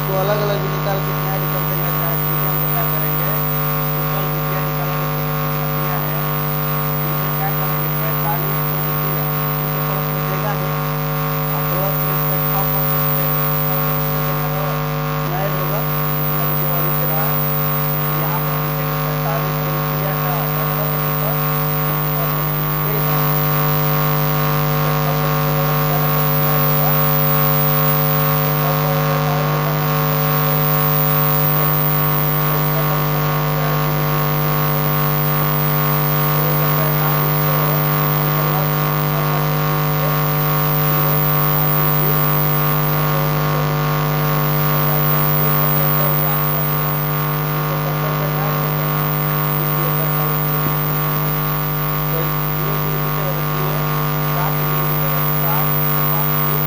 इसको अलग अलग भी निकाल के इसमें ऐड कर देंगे। अच्छा ठीक है, हम लोग क्या करेंगे, टोटल रुपया निकालेंगे, टोटल कितना दिया है, तो इसमें क्या करेंगे, 4500 रुपया इसमें तो प्लस में देगा नहीं, और प्लस में इसका 6% देगा, तो 6% देगा तो कितना ऐड होगा, जितना रुपया अभी दे रहा है। तो यहाँ पर हम लिखेंगे 4500 रुपया का कितना प्रतिशत, 6%, ठीक है। इसका 6% होगा, निकालेंगे तो कितना ऐड होगा, तो 6 पर 45 तो 45 कितना भाई, 70। तो इस खत्म खत्म हो जाए, जीरो जीरो जीरो जीरो, तो होगा 4500 और प्लस 6% से जीरो, 8 2 20, 9 9 24 कितना है, 47, 270 यहाँ कट गया, तो 270 में ऐड होगा ना, इसलिए 4500 रुपया बन गया। तो इस जीरो जीरो बीतेगा तो जीरो, 60 जीरो बीतेगा तो 60, अच्छा 5 दो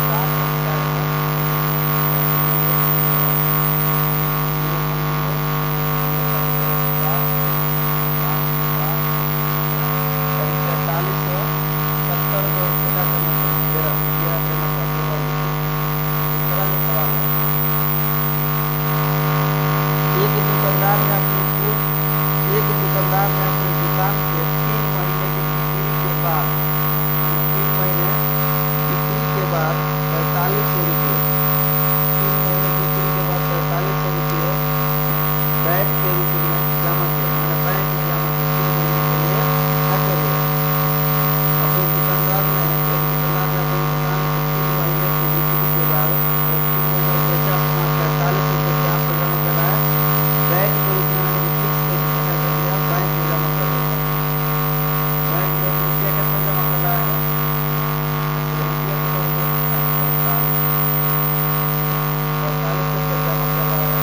60 और 4 का 60, तो मान लो 0 का मान लो, 0 का बीतेगा तो 7, तो 5 7 4, अब इ 4570 क्या करना पड़ेगा, 13 देना पड़ा, 13 लिखिए। दूसरा जो सवाल है, एक दुकानदार ने अपनी कुल एक दुकानदार ने अपनी दुकान से 3 महीने की बिक्री के बाद, माने 3 महीने बिक्री के बाद 4500 रुपये, 3 महीने बिक्री के बाद 4500 रुपये बैट के रूप में जमा किया, माने बैंक में जमा किया, 3 महीने के लिए रखे हुए। एक दुकानदार ने अपनी दुकान से 3 महीने की बिक्री के बाद, मतलब 3 महीने में बेचा अपना 4500 रुपये, कहाँ पर जमा कर रहा है, बैट के रूप में, यानी कि फिक्स के रूप में क्या कर दिया, बैंक में जमा कर देता है। बैंक में रुपया कितना जमा कर रहा है, तो रुपया टोटल हम लोग कितना है, 4500 रुपया जमा कर रहा है।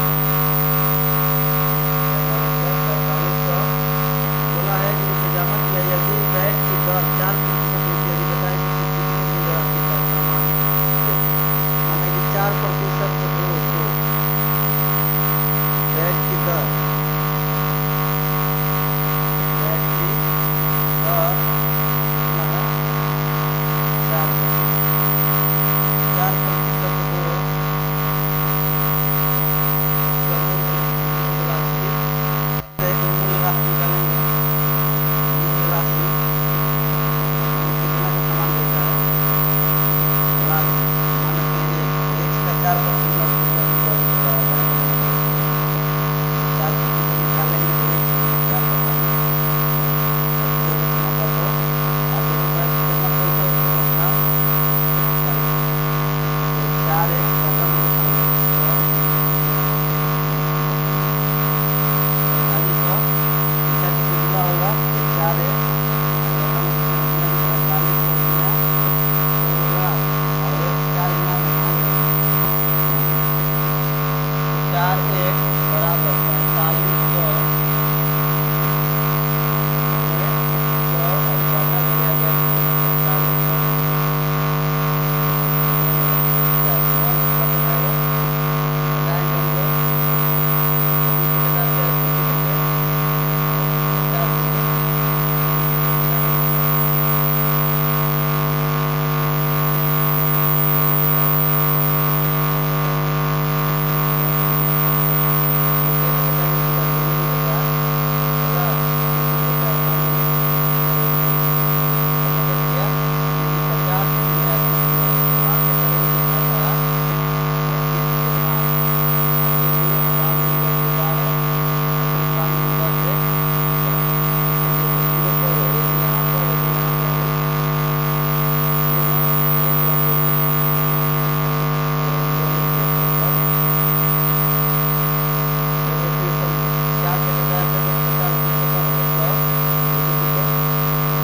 कितना रुपया, 4500 बोला है कि रुपया जमा किया, यदि बैट की दर 4% होती है, यदि बताए कि कितनी मूल्य राशि का सामान बेचे, माने कि 4% हो तो बैट की दर, बैट की दर कितना है, 4%, 4% हो उसका मूल्य राशि, एक मूल्य राशि निकालेंगे, मूल्य राशि कितना का सामान बेचा है, राशि मान लेते हैं एक्स का 4% में उसको 10 देना पड़ेगा, तो 4% निकालेंगे तो एक्स को 4 बताएं, और 0 कितना काटो, और दोनों साइड से कितना पैसा उठेगा अपना, 45, तो 4 रकम हम लोग मान लेंगे 100, मतलब 4500, जैसा जैसे जुड़ा होगा तो 4 रकम कितना गुनेंगे, 4500 गुना 100 होगा, और एक 4 गुना में भाग देंगे, भाग में, तो 4 बराबर 4500 गुने 100, और काटा गया गया कितना, 4500 गुने 4, 9 में से काटो जाएगा, घटाएंगे हम लोग, तो 2 से घटाते हैं तो 2 से, और 50 दूनी 295, 250, 250, 2 में बचा कितना, 2 दूनी बचा 50, 3 दूनी बचा 5 और 1 0, कितना बच गया, यानी कि 50 गुने अपना जुड़ा है, तो 5 से करेंगे तो कितना था, 25 से 5, 5 2 2 और 5 दूनी 10 2 12, और फिर 5 दूनी 10 1 11, अब देखो जीरो पर एगो यहाँ पर, एगो यहाँ पर भाई, ये ना 1 और 2 और इधर 1 2 टोटल, देखो फिर समझो, 4 से घटाया था तो 50 दूनी कितना हो गया, 100, 2 2 लिखे,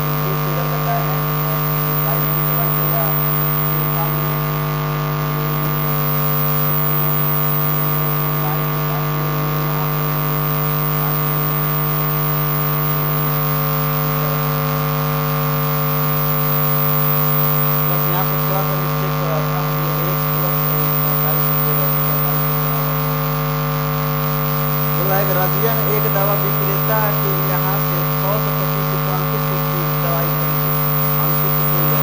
फिर 2 से इधर घटाए हैं, और फिर 22 दूनी से 22 हो गया, फिर 5 दूनी, ये 0 दूनी 0 0 अपना 22 होगा, 0 0 यहाँ पर, और 1 5 0 अपना नीचे, तो ये करेंगे तो कितना होगा, बस यहाँ पर थोड़ा सा मिस्टेक हो रहा था, हम लोग एक्स प्लस 45 लिख दे रहे थे, 45 के बराबर है। बोला है कि रजियन एक दवा विक्रेता के यहाँ से 625 रुपये अंकित दवाई खरीदे, अंकित मूल्य,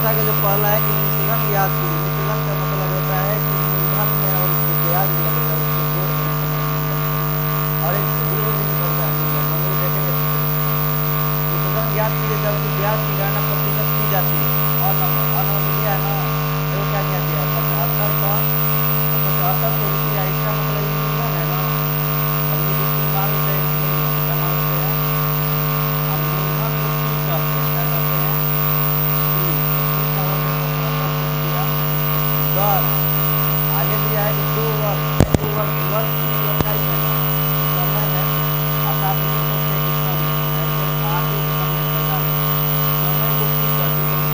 चौथा का जो पहला है कि मिश्रण ज्ञात कीजिए। मिश्रण का मतलब होता है कि मूलधन में और उसको ब्याज लगेगा, उसको जोड़ देने के बाद मूलधन निकलेगा। और एक शुद्ध में भी निकलता है मूलधन, हम लोग देखेंगे सूत्र। मिश्रण ज्ञात कीजिए जबकि ब्याज की गणना प्रतिशत की जाती है। और नंबर दिया है ना, देखो क्या क्या दिया है, 75 इसका मतलब ये मूलधन है ना। हम लोग इसको मान लेते हैं मूलधन, क्या मान लेते हैं, हम मूलधन को पी कहते हैं, क्या कहते हैं, पी। तो पी का हो गया 75 दर। आगे दिया है कि 2 वर्ष, 2 वर्ष, वर्ष मतलब 28 महीना, समय है। अब आप लिख सकते हैं कि समय, ऐसे आगे भी कमेंट में डालें, समय को पी कहते हैं तो हम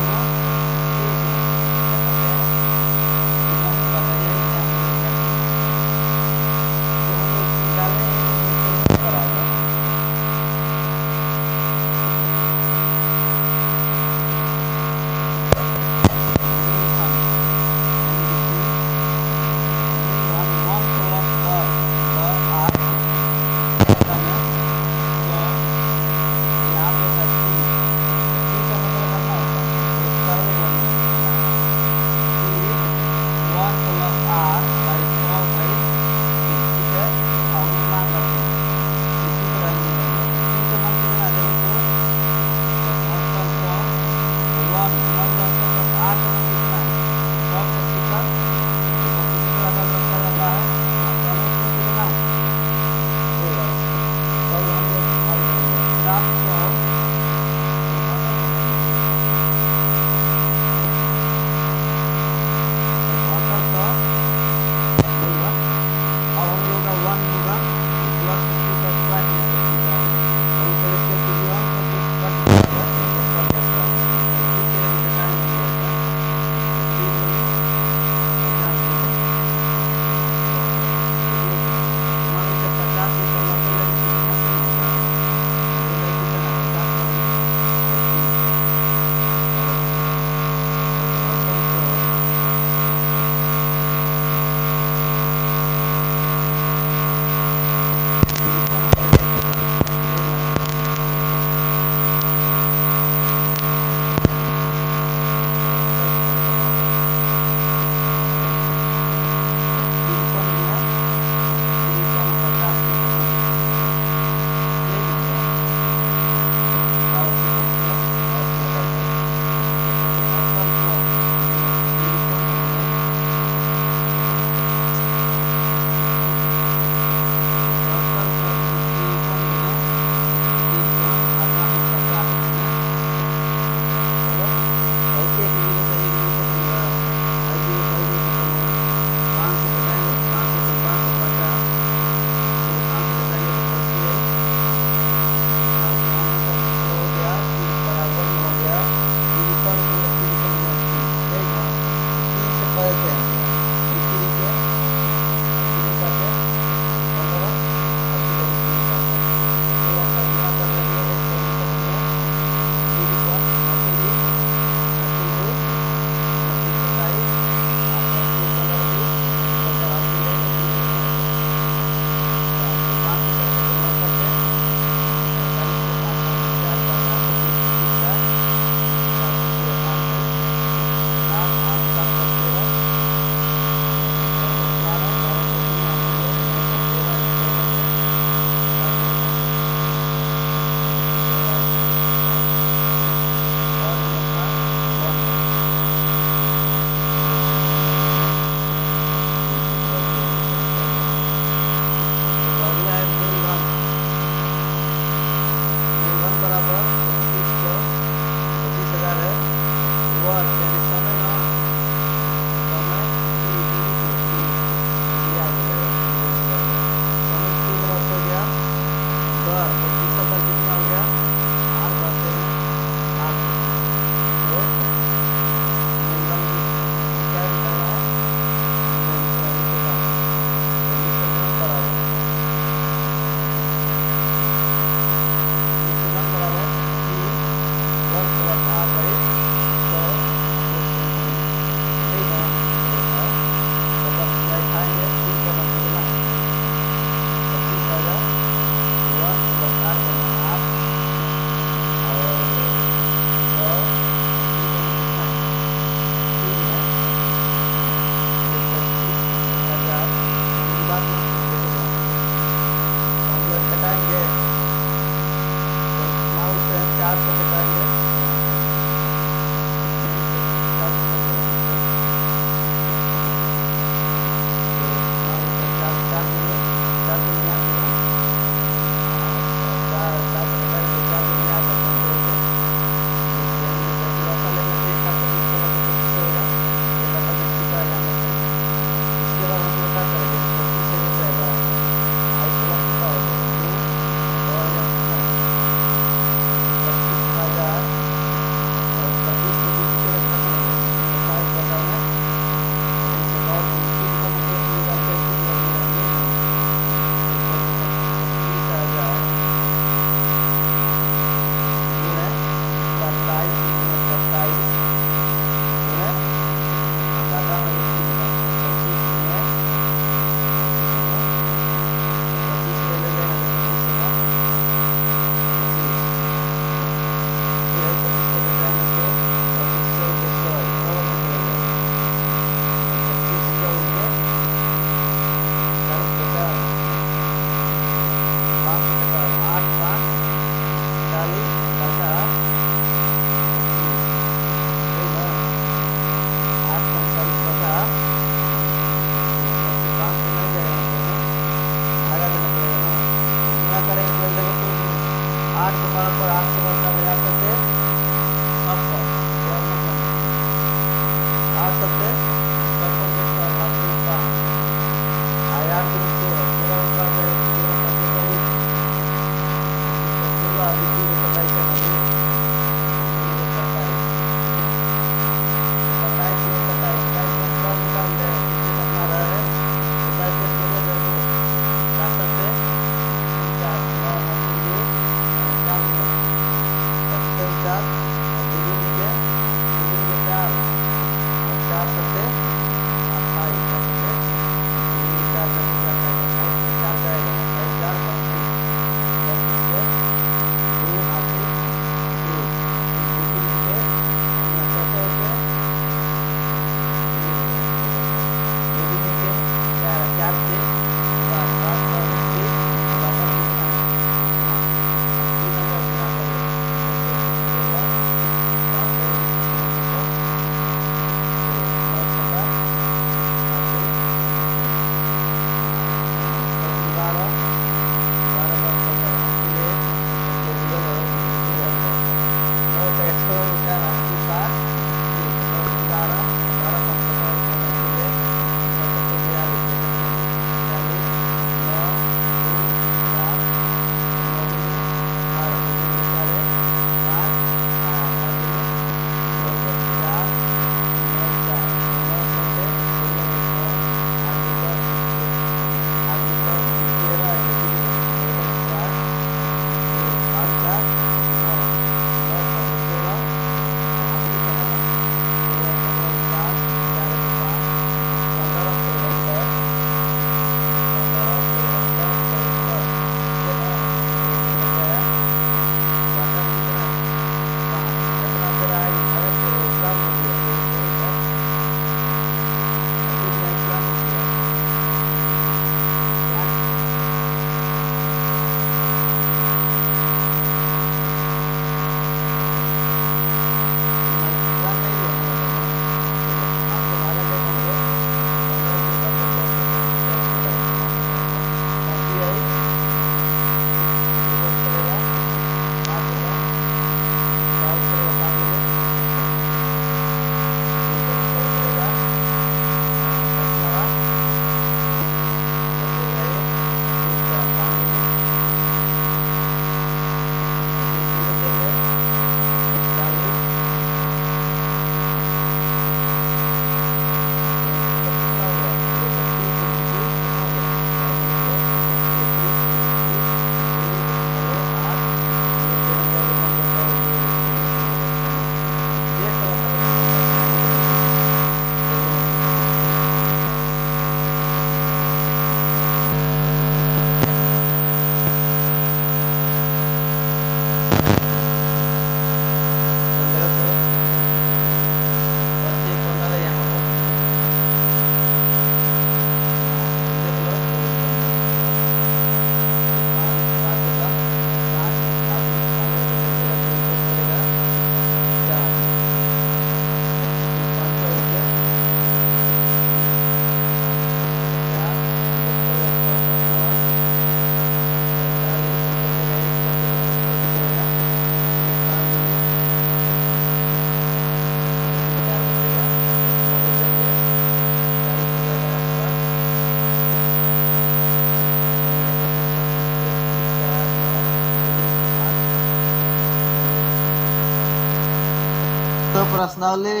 प्रश्नावली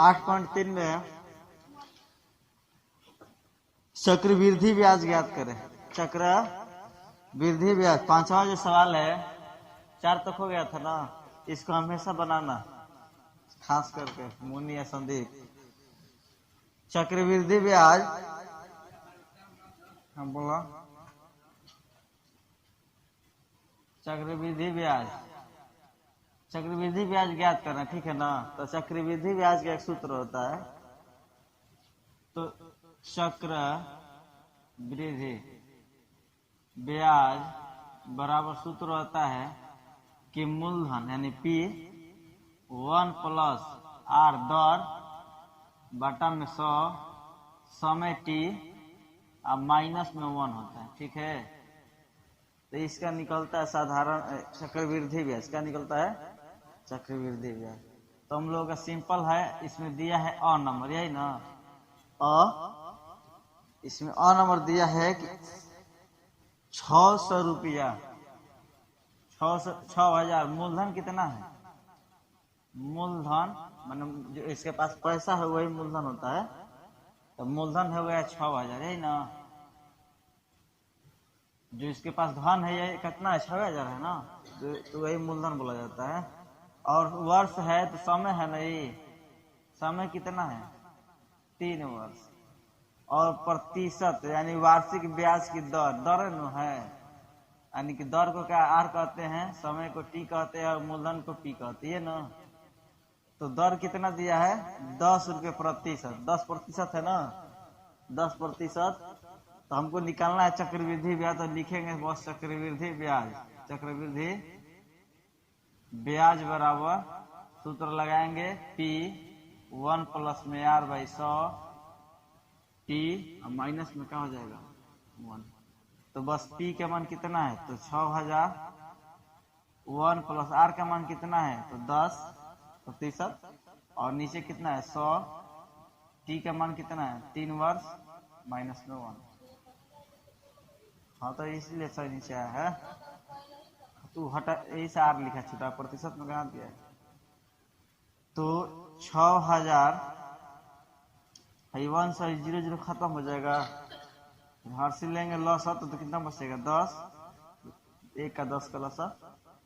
8.3 में चक्रवृद्धि ब्याज ज्ञात करें। चक्रवृद्धि ब्याज पांचवा जो सवाल है, 4 तक हो गया था ना, इसको हमेशा बनाना, खास करके मुनि या संदीप। चक्रवृद्धि ब्याज हम बोला चक्रवृद्धि ब्याज ज्ञात करना, ठीक है ना। तो चक्रवृद्धि ब्याज का एक सूत्र होता है, तो चक्रवृद्धि ब्याज बराबर सूत्र होता है कि मूलधन यानी P 1 प्लस R दर बटा में 100 समय T और माइनस में 1 होता है, ठीक है। तो इसका निकलता है साधारण चक्रवृद्धि ब्याज। क्या निकलता है? चक्रवृद्धि ब्याज। तो हम लोग का सिंपल है, इसमें दिया है अ नंबर, यही ना, इसमें अ नंबर दिया है कि 600 रुपया, 6,000। मूलधन कितना है? मूलधन मतलब जो इसके पास पैसा है वही मूलधन होता है। तो मूलधन हो गया 6,000, यही ना। जो इसके पास धन है ये कितना है? 6,000 है ना, तो वही मूलधन बोला जाता है। और वर्ष है तो समय है नहीं, समय कितना है? 3 वर्ष। और प्रतिशत यानी वार्षिक ब्याज की दर है, यानी कि दर को क्या आर कहते हैं, समय को टी कहते हैं और मूलधन को पी कहते हैं ना। तो दर कितना दिया है? 10 रुपये प्रतिशत। 10% है ना, 10%। तो हमको निकालना है चक्रवृद्धि ब्याज, तो लिखेंगे बस चक्रवृद्धि ब्याज। चक्रवृद्धि ब्याज बराबर सूत्र लगाएंगे P 1 प्लस में R बाई 100 T और माइनस में क्या हो जाएगा? 1। तो बस P का मान कितना है? तो 6,000। 1 प्लस R का मान कितना है? तो 10%। और नीचे कितना है? 100। T का मान कितना है? 3 वर्ष माइनस में 1। हाँ, तो इसलिए सही नीचे आया है। तू हटा, यही से R लिखा छुटा, प्रतिशत में कहा दिया है। तो 6,000 1 से 0 खत्म हो जाएगा, हर से लेंगे लॉस तो कितना बचेगा? 10। 1 का 10 का लॉस,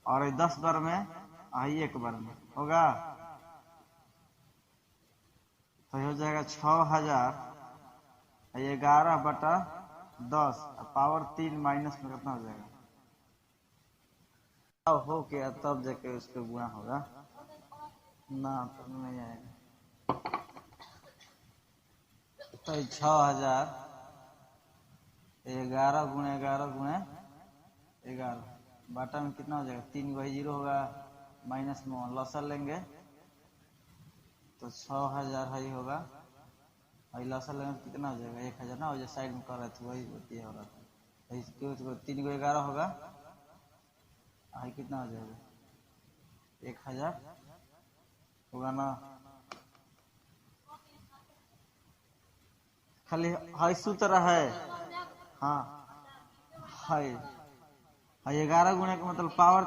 और 10 बार में 1 बार में होगा, तो हो जाएगा 6,000 11 बटा 10 पावर 3 माइनस में कितना हो जाएगा? अब हो गया तब जाके उसको गुणा होगा ना, तब नहीं आएगा। तो 6,000 11 गुणे 11 गुणे 11 बाटा में कितना हो जाएगा? 3 वही 0 होगा, माइनस में 1 लॉस लेंगे तो 6,000 ही होगा। वही लॉस लेंगे तो कितना हो जाएगा? 1,000 ना हो जाए, साइड में कर रहे थे वही होती है हो रहा था। 3 को 11 होगा, आई कितना हो जाएगा? 1,000 होगा ना। खाली हाई सूत्र है, हाँ हाई 11 गुणे का मतलब पावर,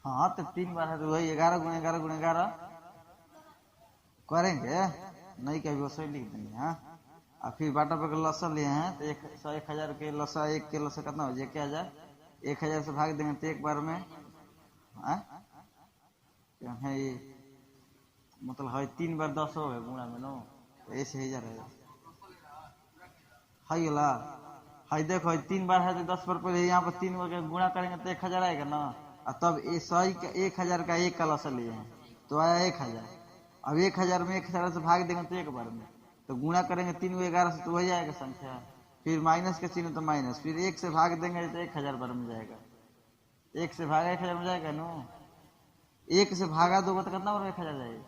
हाँ तो 3 बार है तो वही 11 गुणे 11 गुणे 11 करेंगे, नहीं कभी वो सही लिख देंगे। हाँ, और फिर बाटा पे लसा लिए हैं तो 1,000 के लसा, 1 के लसा कितना हो जाए? 1,000। 1,000 से भाग देंगे तो 1 बार में है ये, मतलब है 3 बार 10 हो गए गुणा में नो, तो ऐसे ही जा रहेगा। हाई वाला हाई देखो 3 बार है तो 10 बार पहले यहाँ पर 3 बार गुणा करेंगे तो 1,000 आएगा ना। और तब ये सही का 1,000 का 1 का लसा लिए हैं तो आया 1,000। अब 1,000 में 1,000 से भाग देंगे तो 1 बार में, तो गुणा करेंगे 3 को 11 से तो वही आएगा संख्या। फिर माइनस का चिन्ह तो माइनस, फिर 1 से भाग देंगे तो 1,000 बार में जाएगा। 1 से भागा 1,000 में जाएगा नो, 1 से भागा दोगे तो कितना बार में 1,000 जाएगा?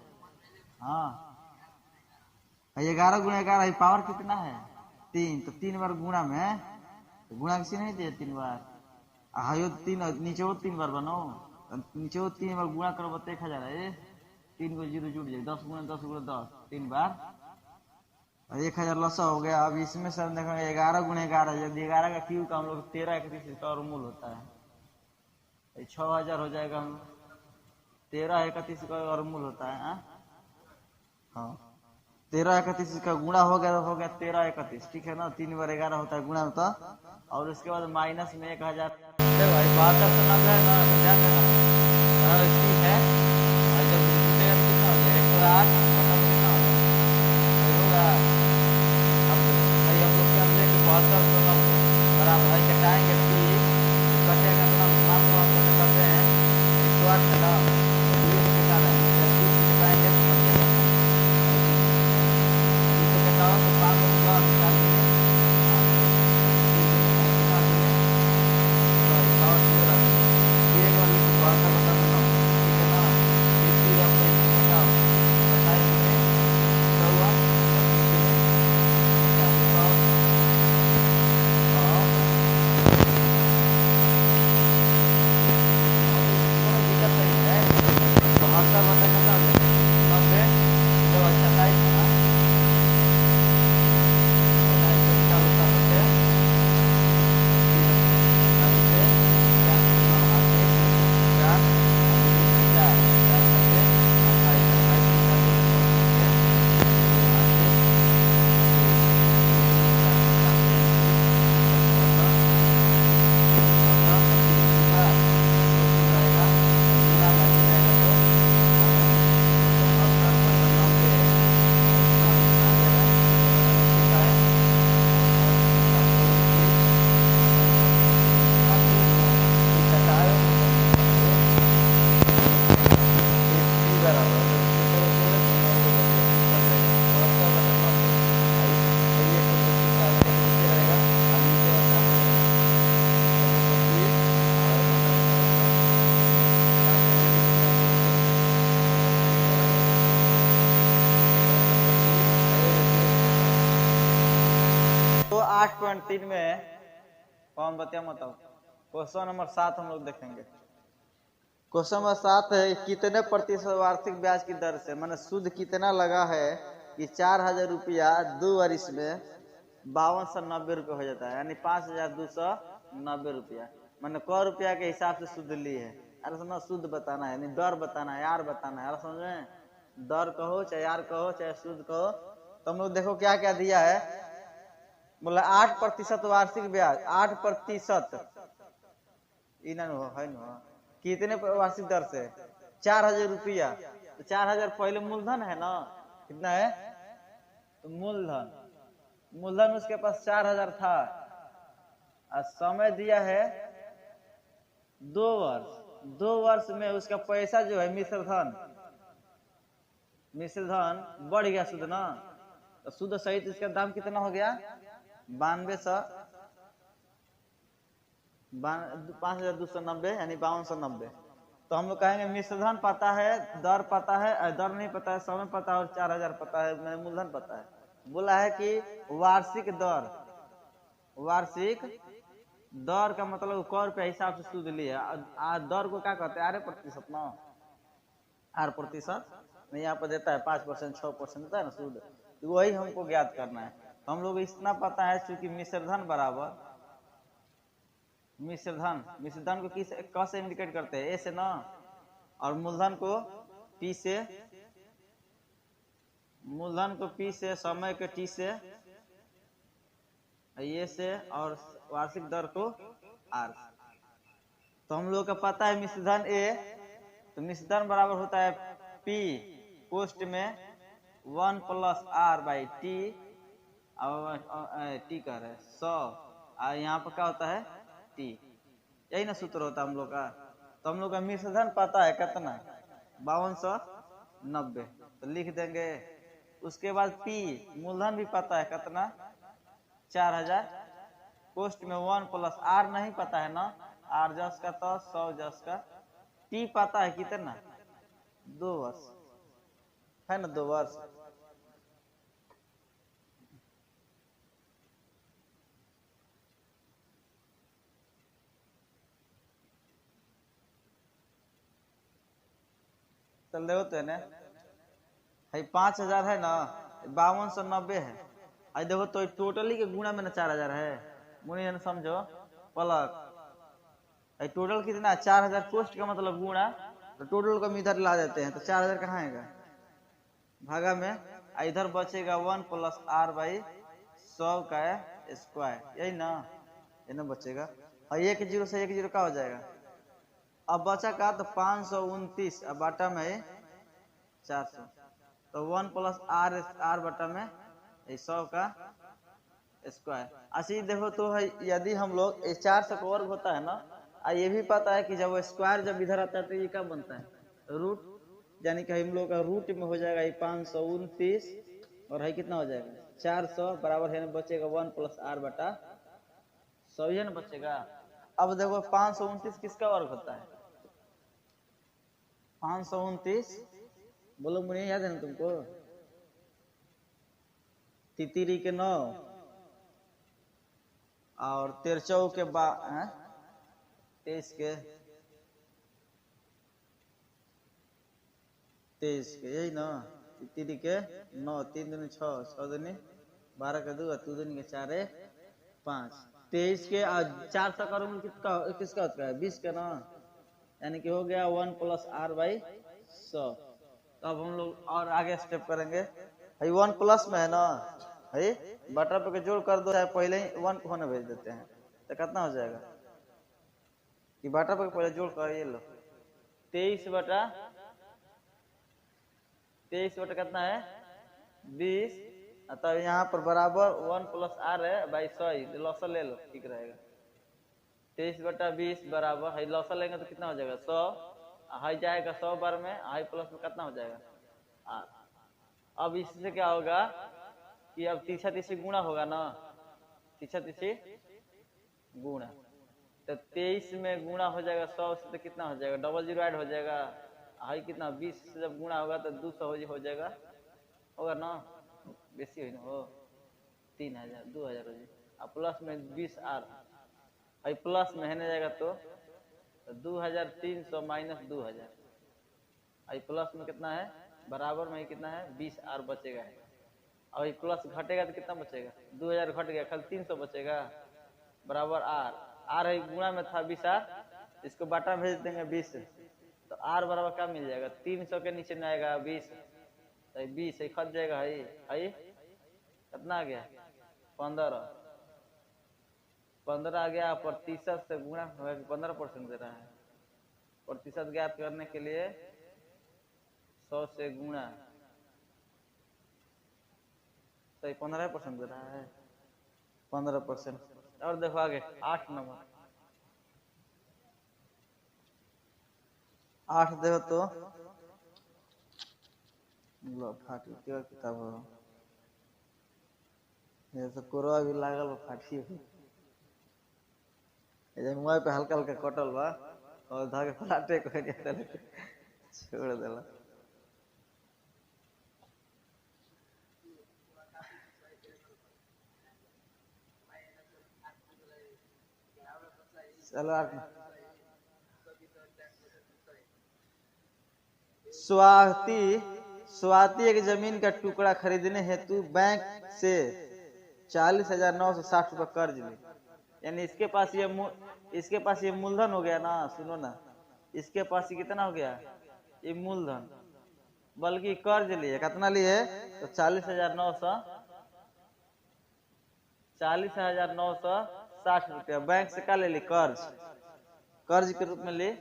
हाँ, 11 गुणा 11 पावर कितना है? 3। तो 3 बार गुणा में, तो गुणा किसी नहीं दिया 3 बार, हायो 3 नीचे वो 3 बार बनो, नीचे वो 3 बार गुणा करो तो 1,000 है। 3 को 0 जुड़ जाए, 10 गुणा 10 गुणा 10 3 बार 1,000 लसा हो गया। अब इसमें से देखेंगे 11 गुणे 11, यदि 11 का क्यूब का हम लोग 13 का और मूल होता है, 6,000 हो जाएगा। हम 1331 का वर्गमूल होता है। हाँ 1331 का गुणा हो गया तो हो गया 1331, ठीक है ना। 3 बार 11 होता है गुणा होता, और उसके बाद माइनस में 1000। भाई 72 से 90 है ना, ध्यान देना ठीक है। और जब कितना हो गया 108 मतलब कितना हो गया भाई होगा। अब भाई हम लोग क्या देंगे 72 से 90 बराबर भाई घटाएंगे 30 कटेगा तो मान लो हम लोग करते हैं 108 से ना 20 घटा रहे हैं, जब 20 घटाएंगे तो बन जाएगा 20 घटाओ तो 5 होगा 4 में तो 8.3 में कौन बतिया बताओ। क्वेश्चन नंबर 7 हम लोग देखेंगे। क्वेश्चन नंबर 7 है कितने प्रतिशत वार्षिक ब्याज की दर से, मैंने सूद कितना लगा है कि 4000 रुपया 2 वर्ष में 5290 रुपये हो जाता है, यानी 5290 रुपया। मैंने क रुपया के हिसाब से सूद ली है। अरे सुनो सूद बताना है, यानी दर बताना है, यार बताना है। अरे समझे, दर कहो चाहे यार कहो चाहे सूद कहो। तो हम लोग देखो क्या क्या दिया है। बोला 8% वार्षिक ब्याज, 8% है ना, कितने वार्षिक दर से 4000 रुपया। तो 4000 पहले मूलधन है ना, कितना है तो मूलधन उसके पास 4000 था, और समय दिया है 2 वर्ष। 2 वर्ष में उसका पैसा जो है मिश्रधन बढ़ गया सूद ना, तो सूद सहित इसका दाम कितना हो गया 5290 यानी 5290। तो हम लोग कहेंगे मिश्रधन पता है, दर पता है, दर नहीं पता है, समय पता है और 4000 पता है, मैंने मूलधन पता है। बोला है कि वार्षिक दर का मतलब क रुपया हिसाब से सूद लिया। दर को क्या कहते हैं आर प्रतिशत ना, आर प्रतिशत यहाँ पर देता है 5% 6% देता है ना सूद, तो वही हमको ज्ञात करना है। हम लोग इतना पता है चूंकि मिश्रधन बराबर मिश्रधन को किस क से इंडिकेट करते हैं, ए से ना, और मूलधन को पी से, समय के टी से, ये से, और वार्षिक दर को आर। तो हम लोग का पता है मिश्रधन ए, तो मिश्रधन बराबर होता है पी पोस्ट में 1 + r/t, और टी कर रहे 100, और यहाँ पर क्या होता है टी, यही ना सूत्र होता है हम लोग का। तो हम लोग का मिश्रधन पता है कितना 5290, तो लिख देंगे। उसके बाद पी मूलधन भी पता है कितना 4000, पोस्ट में 1 + r नहीं पता है ना, r जस का तो 100 जस का, टी पता है कितना 2 वर्ष है ना, 2 वर्ष। चल देखो तो है 5000 है ना, 5290 है। आई देखो तो टोटली के गुणा में ना 4000 है, मुनि समझो पलक। टोटल कितना 4000 पोस्ट का मतलब गुणा, तो टोटल को हम इधर ला देते हैं, तो 4000 कहाँ आएगा भागा में, इधर बचेगा 1 प्लस आर बाई 100 का स्क्वायर, यही ना, ये ना बचेगा। और एक जीरो से एक जीरो का हो जाएगा, अब बचा का तो 529, अब बाटा में 400, तो 1 प्लस आर आर बटा में 100 का स्क्वायर। अच्छी देखो तो है, यदि हम लोग 400 का वर्ग होता है ना, ये भी पता है कि जब स्क्वायर जब इधर आता है तो ये क्या बनता है रूट, यानी कि हम लोग का रूट में हो जाएगा ये 529 और है कितना हो जाएगा 400 बराबर है ना, बचेगा 1 प्लस आर बटा 100 है ना बचेगा। अब देखो 529 किसका वर्ग होता है, 529 बोलो मुझे याद है ना तुमको, तितिरी के 9 और तिरचौ के 23 के 23 के, यही ना, तितिरी के 9, 3 दूनी 6, 6 दूनी 12 के 2, 2 दूनी के 4 5, 23 के 400 का रूट किसका होता है 20 का ना, यानी कि हो गया 1 प्लस आर बाई 100। तो अब हम लोग और आगे स्टेप करेंगे, 1 प्लस में है ना, है बटा पे जोड़ कर दो, चाहे पहले ही 1 को होने भेज देते हैं, तो कितना हो जाएगा कि बटा पे पहले जोड़ कर, ये लो 23 बटा कितना है 20, तब यहाँ पर बराबर 1 प्लस आर है बाई 100, लौसा ले लो ठीक रहेगा, 23 बटा 20 बराबर है, लौसा लेंगे तो कितना हो जाएगा 100, हाई जाएगा 100 बार में, हाई प्लस में कितना हो जाएगा। अब इससे क्या होगा कि अब तीसरा तीसरी गुणा होगा ना, तीसरा तीसरी गुणा, तो 23 में गुणा हो जाएगा 100 से, तो कितना हो जाएगा डबल जीरो ऐड हो जाएगा, हाई कितना 20 से जब गुणा होगा तो 200 हो जाएगा, होगा ना, बेसी हो ना हो 3000 2000 हो जाएगा, प्लस में 20 आर हाई प्लस में है ना जाएगा तो 2300 माइनस 2000, आई प्लस में कितना है बराबर में कितना है 20 आर बचेगा, और ये प्लस घटेगा तो कितना बचेगा 2000 घट गया, खाली 300 बचेगा बराबर आर, आर है गुणा में था 20 आर, इसको बाटा भेज देंगे 20, तो आर बराबर क्या मिल जाएगा 300 के नीचे नहीं आएगा 20, तो 20 खट जाएगा, है कितना आ गया 15 आ गया, प्रतिशत से गुणा 15% दे रहा है, प्रतिशत ज्ञात करने के लिए 100 से गुणा, सही 15% दे रहा है 15%। और देखो आगे 8 नंबर, 8 देखो तो लो फाटी क्या किताब हो, ये तो कोरवा भी लागल फाटी हो, ये मुंह पे हल्का हल्का कटल बा और धागे फलाटे को छोड़ देला। चलो स्वाति एक जमीन का टुकड़ा खरीदने हेतु बैंक से 40,960 रुपये कर्ज ली, यानी इसके पास ये मूलधन हो गया ना, सुनो ना, इसके पास ये कितना हो गया ये मूलधन, बल्कि कर्ज लिए कितना लिए तो 40,960 रुपया बैंक से क्या ले ली कर्ज के रूप में ले,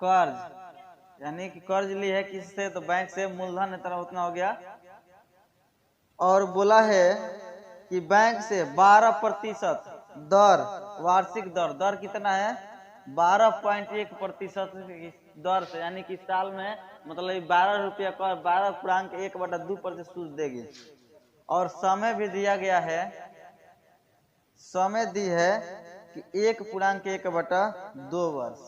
कर्ज यानी कि कर्ज ली है किससे तो बैंक से, मूलधन इतना उतना हो गया, और बोला है कि बैंक से 12% दर, वार्षिक दर कितना है 12.1% दर से, यानी कि साल में मतलब 12 रुपया का 12.1/2% सूद देगी, और समय भी दिया गया है, समय दी है कि 1.1/2 वर्ष,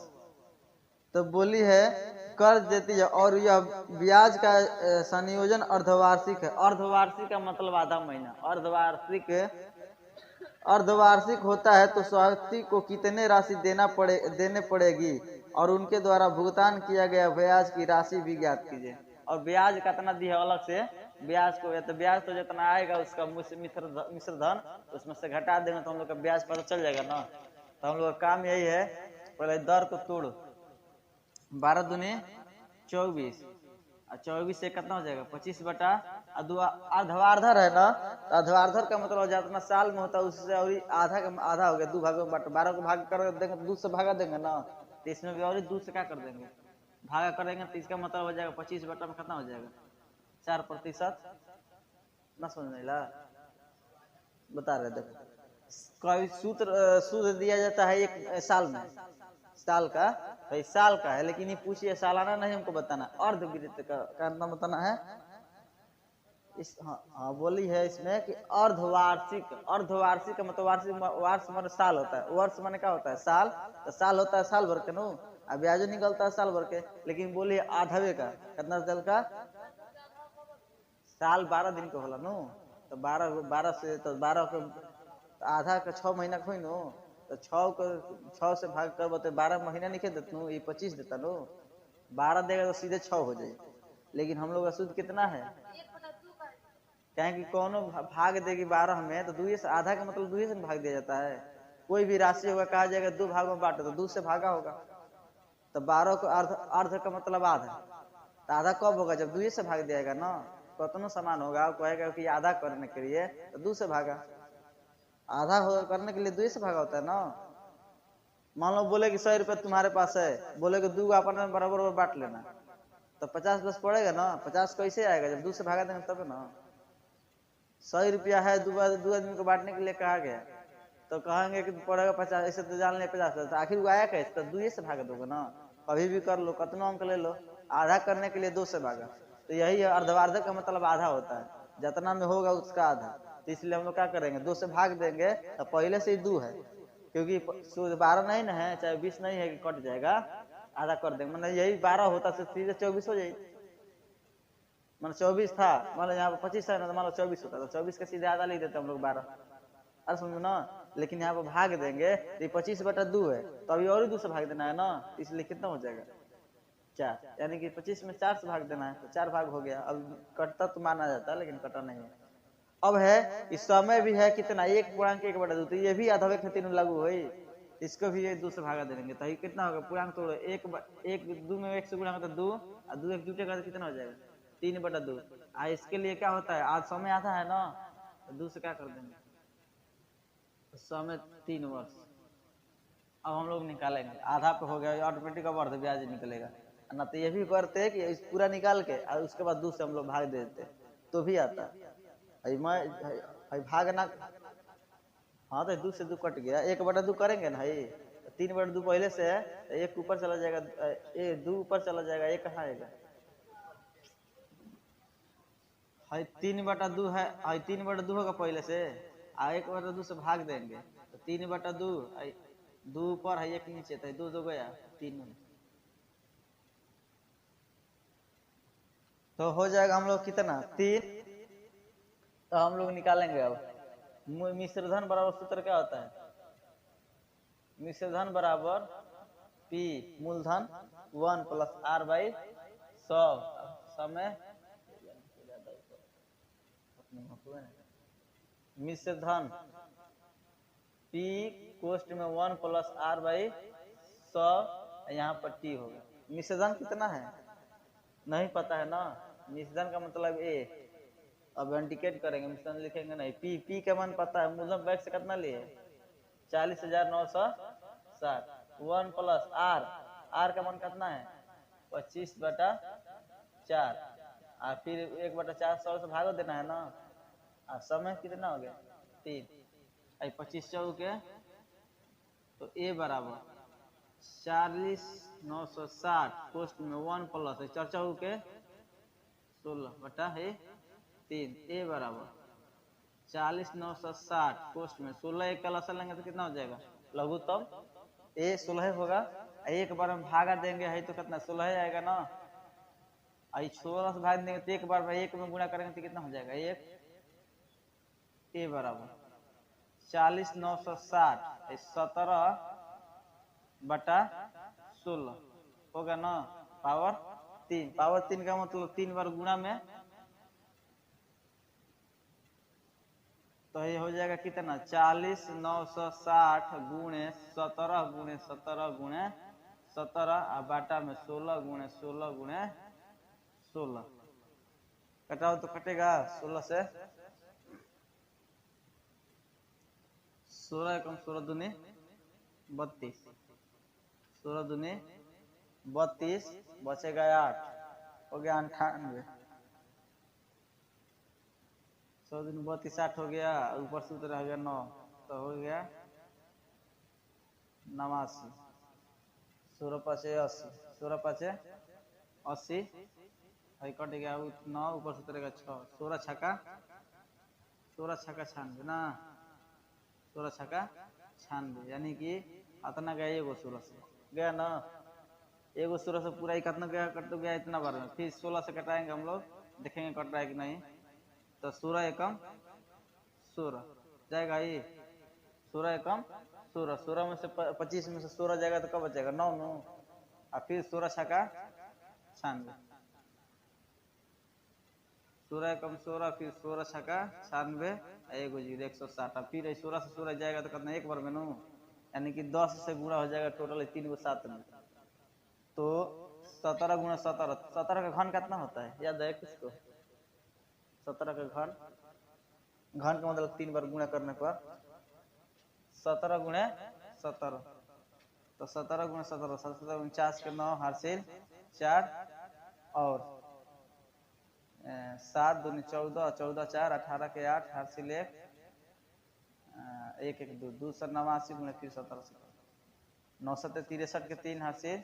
तो बोली है कर्ज देती है, और यह ब्याज का संयोजन अर्धवार्षिक है, अर्धवार्षिक का मतलब आधा महीना, अर्धवार्षिक होता है, तो स्वाति को कितने राशि देने पड़ेगी और उनके द्वारा भुगतान किया गया ब्याज की राशि भी ज्ञात कीजिए, और ब्याज कितना दी है अलग से, ब्याज को तो ब्याज तो जितना आएगा उसका मिश्र धन उसमें से घटा देंगे तो हम लोग का ब्याज पता चल जाएगा ना, तो हम लोग का काम यही है, पहले दर को तोड़, 12 दूनी 24, और 24 से कितना हो जाएगा 25 बटा अर्धवार्धर है ना, तो अर्धवार्धर का मतलब जितना साल में होता है उससे और आधा का आधा हो गया, 2 भागों में बांट, 12 को भाग कर देंगे तो 2 से भागा देंगे ना, तो इसमें भी और 2 से क्या कर देंगे भागा करेंगे, तो इसका मतलब हो जाएगा 25 बटा में कितना हो जाएगा 4%। ना समझ नहीं ला, बता रहे देखो, कोई सूत्र दिया जाता है एक साल में, साल का भाई साल का है, लेकिन ये पूछिए सालाना नहीं हमको बताना, अर्धवृत्त का नाम बताना है इस। हाँ बोली है इसमें कि अर्धवार्षिक, अर्धवार्षिक का मतलब वार्षिक, वार्ष माने साल होता है, वर्ष माने क्या होता है साल, तो साल होता है साल भर के नो, अब ब्याज निकलता है साल भर के, लेकिन बोली आधवे का कितना साल का, साल 12 दिन का होला नो, तो 12 से तो 12 को आधा का 6 महीना खोई नो, तो 6 से भाग कर बते 12 महीना नहीं देता नो, ये 25 देता नो, 12 देगा तो सीधे 6 हो जाए, लेकिन हम लोग का सूद कितना है, कहें कि कौनो भाग देगी 12 में तो 2 से, आधा का मतलब 2 से भाग दिया जाता है, कोई भी राशि होगा कहा जाएगा 2 भागों में बांटो तो 2 से भागा होगा, तो 12 को अर्ध का मतलब आधा, तो आधा कब होगा जब 2 से भाग दिएगा ना, कतनो समान होगा, कहेगा कि आधा करने के लिए तो 2 से भागा, आधा करने के लिए 2 से भागा होता है ना। मान लो बोले कि 100 रुपये तुम्हारे पास है, बोले कि 2 अपन में बराबर बांट लेना, तो 50 प्लस पड़ेगा ना, 50 कैसे आएगा जब 2 से भागा देंगे तब ना, 100 रुपया है, 2 आदमी को बांटने के लिए कहा गया, तो कहेंगे कि पड़ेगा 50, ऐसे तो जान ले 50, तो आखिर वो आया कैसे, तो 2 से भागा दोगे ना, कभी भी कर लो, कितना अंक ले लो, आधा करने के लिए 2 से भागा, तो यही है अर्धवार्धक का मतलब आधा होता है, जितना में होगा उसका आधा, तो इसलिए हम लोग क्या करेंगे 2 से भाग देंगे, तो पहले से ही 2 है, क्योंकि 12 नहीं ना है, चाहे 20 नहीं है कि कट जाएगा, आधा कर देंगे, मतलब यही 12 होता तो सीधे 24 हो जाए, मान 24 था, मान लो यहाँ पर 25 है ना, तो मान लो 24 होता, तो 24 का सीधे आधा लिख देते हम लोग 12, अरे समझो ना, लेकिन यहाँ पर भाग देंगे तो 25 बटा 2 है, तो अभी और ही 2 से भाग देना है ना, इसलिए कितना हो जाएगा 4, यानी कि 25 में 4 से भाग देना है, तो 4 भाग हो गया, अब कटता तो माना जाता है लेकिन कटा नहीं है। अब है इस समय भी है कितना 1/1/2, तो ये भी आधवे खेती में लागू हुई, इसको भी 2 से भागा देंगे, तो ये कितना होगा पूर्णांक तोड़ो, 1 2 में 1 से गुणा करता 2, और 2 1 जुटेगा तो कितना हो जाएगा 3/2, इसके लिए क्या होता है आज समय आता है ना, तो 2 से क्या कर देंगे, समय 3 वर्ष। अब हम लोग निकालेंगे, आधा पे हो गया ऑटोमेटिक, अब अर्ध ब्याज निकलेगा ना, तो ये भी करते कि पूरा निकाल के और उसके बाद 2 से हम लोग भाग देते तो भी आता है, भागना, हाँ तो 2 से 2 कट गया, 1/2 करेंगे ना, 3/2 पहले से है, 1 ऊपर चला जाएगा, 2 ऊपर चला जाएगा, 1 कहाँ आएगा, 3/2 है, 3/2 होगा पहले से, 1/2 से भाग देंगे तो 3/2, 2 ऊपर है 1 नीचे, तो 2 गया 3, तो हो जाएगा हम लोग कितना 3, तो हम लोग निकालेंगे अब मिश्रधन बराबर सूत्र क्या होता है, मिश्रधन बराबर P मूलधन 1 + R/100, समय मिश्रधन P कोष्ठ में 1 + R/100, यहाँ पर T होगा, मिश्रधन कितना है नहीं पता है ना, मिश्रधन का मतलब A, अब इंडिकेट करेंगे, मिश्रण लिखेंगे नहीं, पी का मान पता है, मूलधन बैंक से कितना लिए 40,960, 1 + R का मान कितना है 25/4, और फिर 1/4 100 से भाग देना है ना, और समय कितना हो गया 3, 25 चौके, तो ए बराबर 40,960 कोष्ठ में 1 + 4 चौके 16/3, ए बराबर 40,960 कोष्ठ में 16, 1 का लसा लेंगे तो कितना हो जाएगा लघुत्तम, ए 16 होगा, 1 बार में भागा देंगे है तो कितना 16 आएगा ना, 16 से भाग देंगे तो 1 बार में 1 में गुणा करेंगे तो कितना हो जाएगा 1, ए बराबर 40,960 17/16 होगा ना, पावर 3, पावर 3 का मतलब 3 बार गुणा में, तो तो ये हो जाएगा कितना 40,960 गुणे 17 और बाटा में 16 गुणे 16 गुणे 16 कटाओ तो कटेगा 16 से 16 एकम 16 दूनी 32 16 दूनी 32 बचेगा 8 हो गया 98 100 दिन 32 8 हो गया ऊपर सूत्र रह गया 9 तो हो गया 89 16 पाँचे 80 16 पाँचे 80 कट गया 9 ऊपर सूत्र रहेगा 6 16 छक्का 96 ना 16 छक्का 96 यानी कि इतना गया एगो 16 से गया ना एगो 16 से पूरा कितना गया कट तो गया इतना बार में फिर 16 से कटाएंगे हम लोग देखेंगे कट रहा है कि नहीं तो 16 एकम 16 जाएगा ये 16 एकम 16 में से 25 में से 16 जाएगा तो कब बचेगा 9 9 और फिर 16 छक्का 96 16 एकम 16 फिर 16 छक्का 96 एगो 0 160 फिर 16 से 16 जाएगा तो कितना एक बार में नो यानी कि 10 से गुणा हो जाएगा टोटल 3 गो 7 में तो 17 गुणा 17 17 का घन कितना होता है याद है किसको 17 का घन घन का मतलब 3 बार गुणा करने पर 17 गुणे 17 तो 17 गुणे 17 17 49 के 9 हासिल 4 और 7 दूनी 14 14 4 18 के 8 हासिल 1 1 1 2 289 गुणे फिर 17 963 के 3 हासिल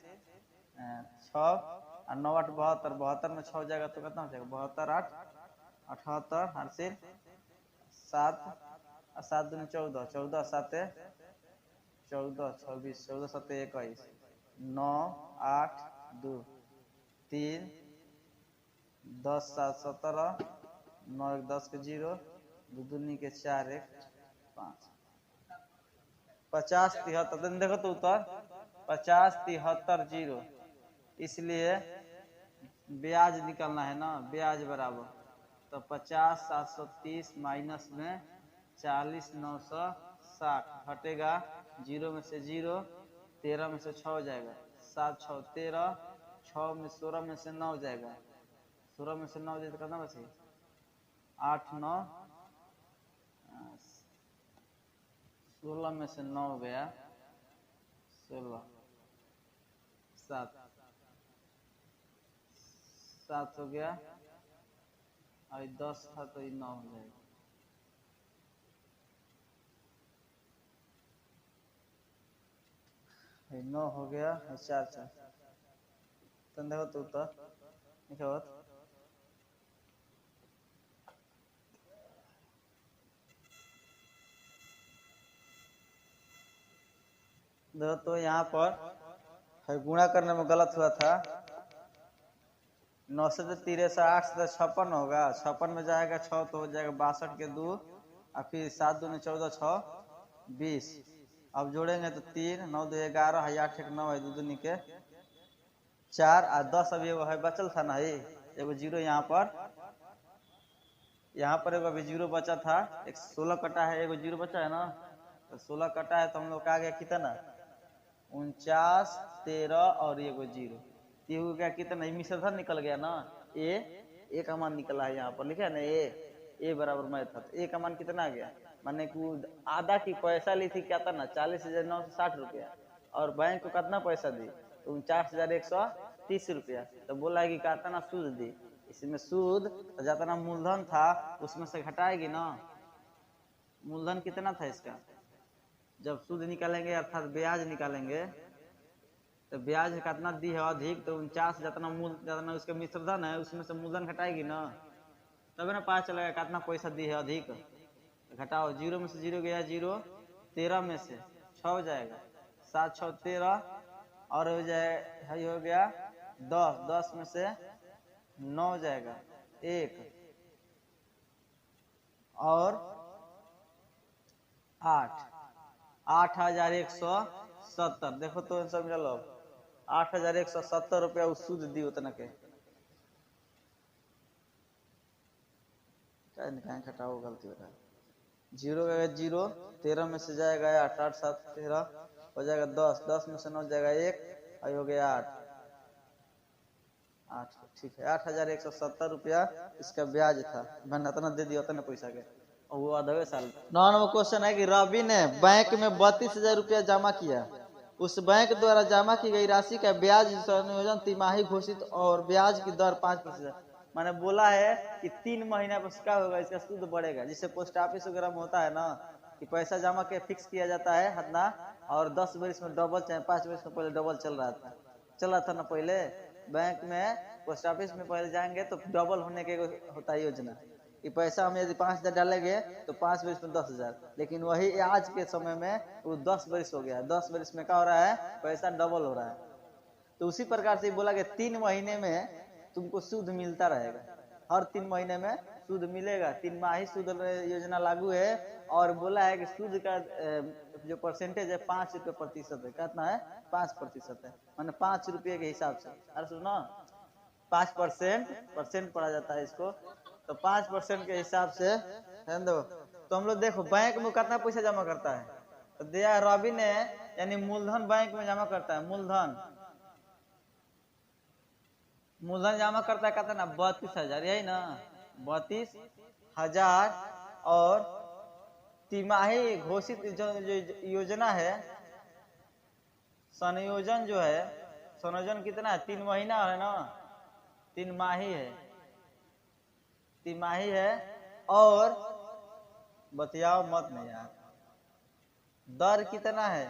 6 और 9 8 72 72 में 6 जाएगा तो कितना हो जाएगा 72 8 78 हासिल 7 और 7 दूनी 14 14 7 14 26 14 7 21 9 8 2 3 10 7 17 9 1 10 के 0 2 दूनी के 4 1 5 50 73 देखो तो उत्तर 50 73 0 इसलिए ब्याज निकलना है ना ब्याज बराबर तो 50 730 माइनस में 40 960 घटेगा 0 में से 0 13 में से 6 हो जाएगा 7 6 13 6 में 16 में से 9 हो जाएगा 16 में से 9 जाए तो कितना बचे 8 9 16 में से 9 हो गया 16 7 7 हो गया और 10 था तो ये 9 हो जाएगा ये 9 हो गया 4 4 तो देखो तो उत्तर देखो तो यहाँ पर गुणा करने में गलत हुआ था 9 से 63 8 से 56 होगा 56 में जाएगा 6 तो हो जाएगा 62 के 2 और फिर 7 दूनी 14 6 20 अब जोड़ेंगे तो 3 9 2 11 है 8 1 9 है 2 दूनी के 4 और 10 अभी एगो है बचल था ना ये एगो 0 यहाँ पर एगो अभी 0 बचा था एक 16 कटा है एगो 0 बचा है ना तो 16 कटा है तो हम लोग का गया कितना 49 13 और एगो 0 हो गया कितना मिश्रधन निकल गया ना ए का मान निकला है यहाँ पर लिखा है ना ए बराबर में था ए का मान कितना आ गया माने कि आधा की पैसा ली थी क्या था ना 40,960 रुपया और बैंक को कितना पैसा दी तो 49,130 रुपया तो बोला कि कितना सूद दी इसमें सूद तो जितना मूलधन था उसमें से घटाएगी ना मूलधन कितना था इसका जब सूद निकालेंगे अर्थात ब्याज निकालेंगे तो ब्याज कितना दी है अधिक तो 49 जितना उसका मिश्रधन है उसमें से मूलधन घटाएगी ना तब ना पता चलेगा कितना पैसा दी है अधिक घटाओ 0 में से 0 गया 0 13 में से 6 हो जाएगा 7 6 13 और हो जाए हो गया 10 10 में से 9 हो जाएगा 1 और 8 8,170 देखो तो सब मिला 8,170 रुपया सूद दी उतना के घटाओ गलती बता जीरो का जीरो, 13 में से जाएगा 8, 8 7 13 हो जाएगा 10, 10 में से 9 जाएगा 1, और हो गया 8, 8 ठीक है। 8,170 रुपया इसका ब्याज था। मैंने इतना दे दिया उतना पैसा के, और वो आधे साल। 9 नंबर क्वेश्चन है कि रवि ने बैंक में 32,000 रुपया जमा किया। उस बैंक द्वारा जमा की गई राशि का ब्याज संयोजन तिमाही घोषित और ब्याज की दर 5%। मैंने बोला है कि 3 महीना पर क्या होगा, इसका सूद बढ़ेगा। जिससे पोस्ट ऑफिस वगैरह में होता है ना कि पैसा जमा के फिक्स किया जाता है हतना, और 10 बरिस में डबल, चाहे 5 बरिस में पहले डबल चल रहा था ना पहले बैंक में, पोस्ट ऑफिस में पहले जाएंगे तो डबल होने के होता है योजना कि पैसा हम यदि 5,000 डालेंगे तो 5 बरिस में 10,000, लेकिन वही आज के समय में वो 10 बरिस हो गया। 10 बरिस में क्या हो रहा है, पैसा डबल हो रहा है। तो उसी प्रकार से बोला कि 3 महीने में तुमको सूद मिलता रहेगा, हर 3 महीने में सूद मिलेगा। 3 माही सूद योजना लागू है, और बोला है कि सूद का जो परसेंटेज है 5 रुपये प्रतिशत है। कितना है, 5% है, माने 5 रुपये के हिसाब से। अरे सुनो, 5% पढ़ा जाता है इसको, तो 5% के हिसाब से दो। तो हम लोग देखो बैंक में कितना पैसा जमा करता है, तो दिया रवि ने, यानी मूलधन बैंक में जमा करता है। मूलधन जमा करता है कितना, 32,000, यही ना 32,000। और तिमाही घोषित जो योजना है, संयोजन जो है, संयोजन कितना है, 3 महीना है ना, 3 माही है, तिमाही है। और बतियाओ मत नहीं यार, दर कितना है,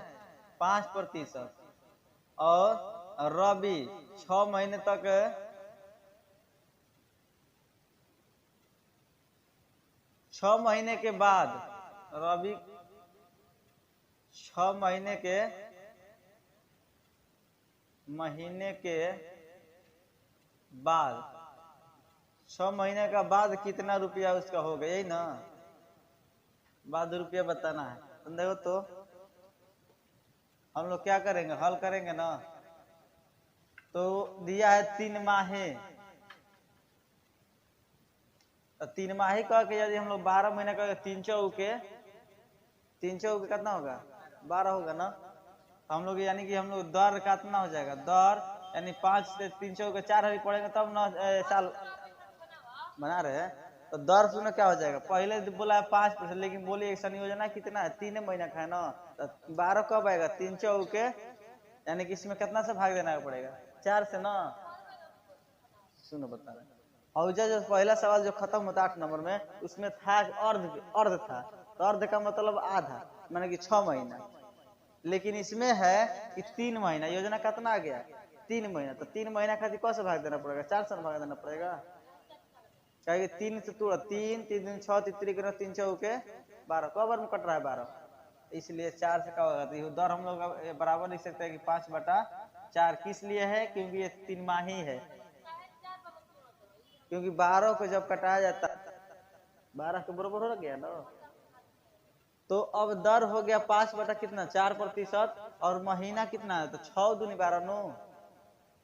5%। और रवि 6 महीने तक, 6 महीने के बाद रवि 6 महीने के बाद 6 महीने का बाद कितना रुपया उसका हो गया, यही ना, बाद रुपया बताना है। तो देखो, तो हम लोग क्या करेंगे, हल करेंगे ना। तो दिया है 3 माहे, तो 3 माही कह के यदि हम लोग 12 महीने का 3 चौके कितना होगा, 12 होगा ना। हम लोग यानी कि हम लोग दर कितना हो जाएगा, दर यानी 5 से 3 चौके 4 हरी पड़ेगा तब ना साल बना रहे हैं। तो दर सुनो क्या हो जाएगा, पहले बोला है 5%, लेकिन बोली एक संयोजना कितना है, 3 महीना का है ना, तो 12 कब आएगा, 3 चौके, यानी कि इसमें कितना से भाग देना पड़ेगा, 4 से ना। सुनो बता रहे, और जो पहला सवाल जो खत्म होता 8 नंबर में, उसमें था अर्ध था, तो अर्ध का मतलब आधा, माने कि 6 महीना। लेकिन इसमें है कि 3 महीना, योजना कितना आ गया, 3 महीना। तो 3 महीना खातिर कौन से भाग देना पड़ेगा, 4 से भाग देना पड़ेगा, क्या 3 से तोड़ा, 3 3 दिन 6 3 3 चौके 12, कबर में कट रहा है 12, इसलिए 4 से क्या होगा। तो दर हम लोग बराबर लिख सकते हैं कि 5/4। किस लिए है, क्योंकि ये 3 माही है, क्योंकि 12 को जब कटाया जाता 12 के बराबर हो गया ना। तो अब दर हो गया 5 कितना, 4%। और महीना कितना है, तो 6 दूनी 12 नो,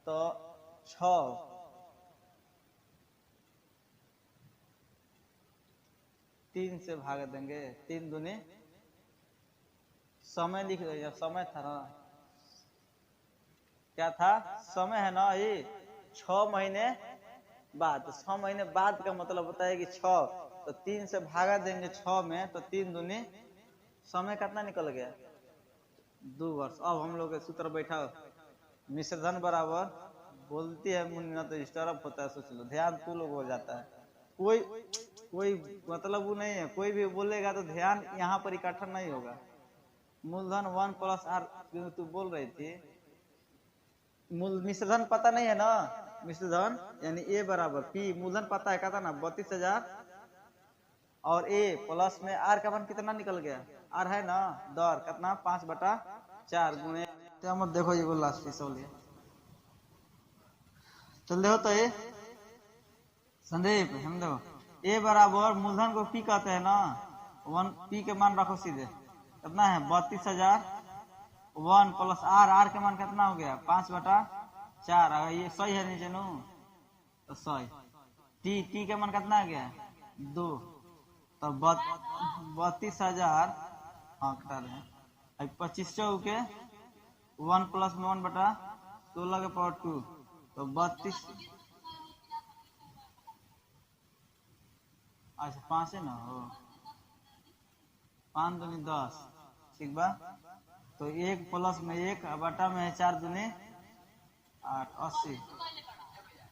तो 6 3 से भाग देंगे, 3 दूनी, समय लिख दो, समय था ना, क्या था, समय है ना, ये 6 महीने बाद। तो 6 महीने बाद का मतलब होता है कि 6, तो 3 से भागा देंगे 6 में, तो 3 दूनी, समय कितना निकल गया, 2 वर्ष। अब हम लोग सूत्र बैठा, मिश्रधन बराबर, बोलती है मुन्ना तो डिस्टर्ब होता है, सोच लो, ध्यान तू लोग हो जाता है, कोई मतलब वो नहीं है, कोई भी बोलेगा तो ध्यान यहाँ पर इकट्ठा नहीं होगा। मूलधन 1 + r, क्योंकि तू बोल रही थी, मिश्रधन पता नहीं है ना, मिश्रधन यानी A बराबर P, मूलधन पता है, कहता ना 32,000, और A प्लस में R का मान कितना निकल गया, R है ना, दर कितना 5/4 गुणे, मत देखो ये बोला चल देखो। तो ये संदीप हम देखो, A बराबर मूलधन को P कहते हैं ना, 1 P के मान रखो सीधे, कितना है 32,000, 1 + R के मान कितना हो गया 5/4। अगर ये सही है नीचे नो, तो सही। T के मान कितना आ गया 2, तो 32,000, हाँ कटा रहे हैं। अब 25 के 1 + 1 बटा 16 के पावर 2, तो 32। अच्छा 5 है ना हो, 5 दूनी 10, ठीक बा। तो 1 + में 1 बटा में है 4 दूनी 8, 80।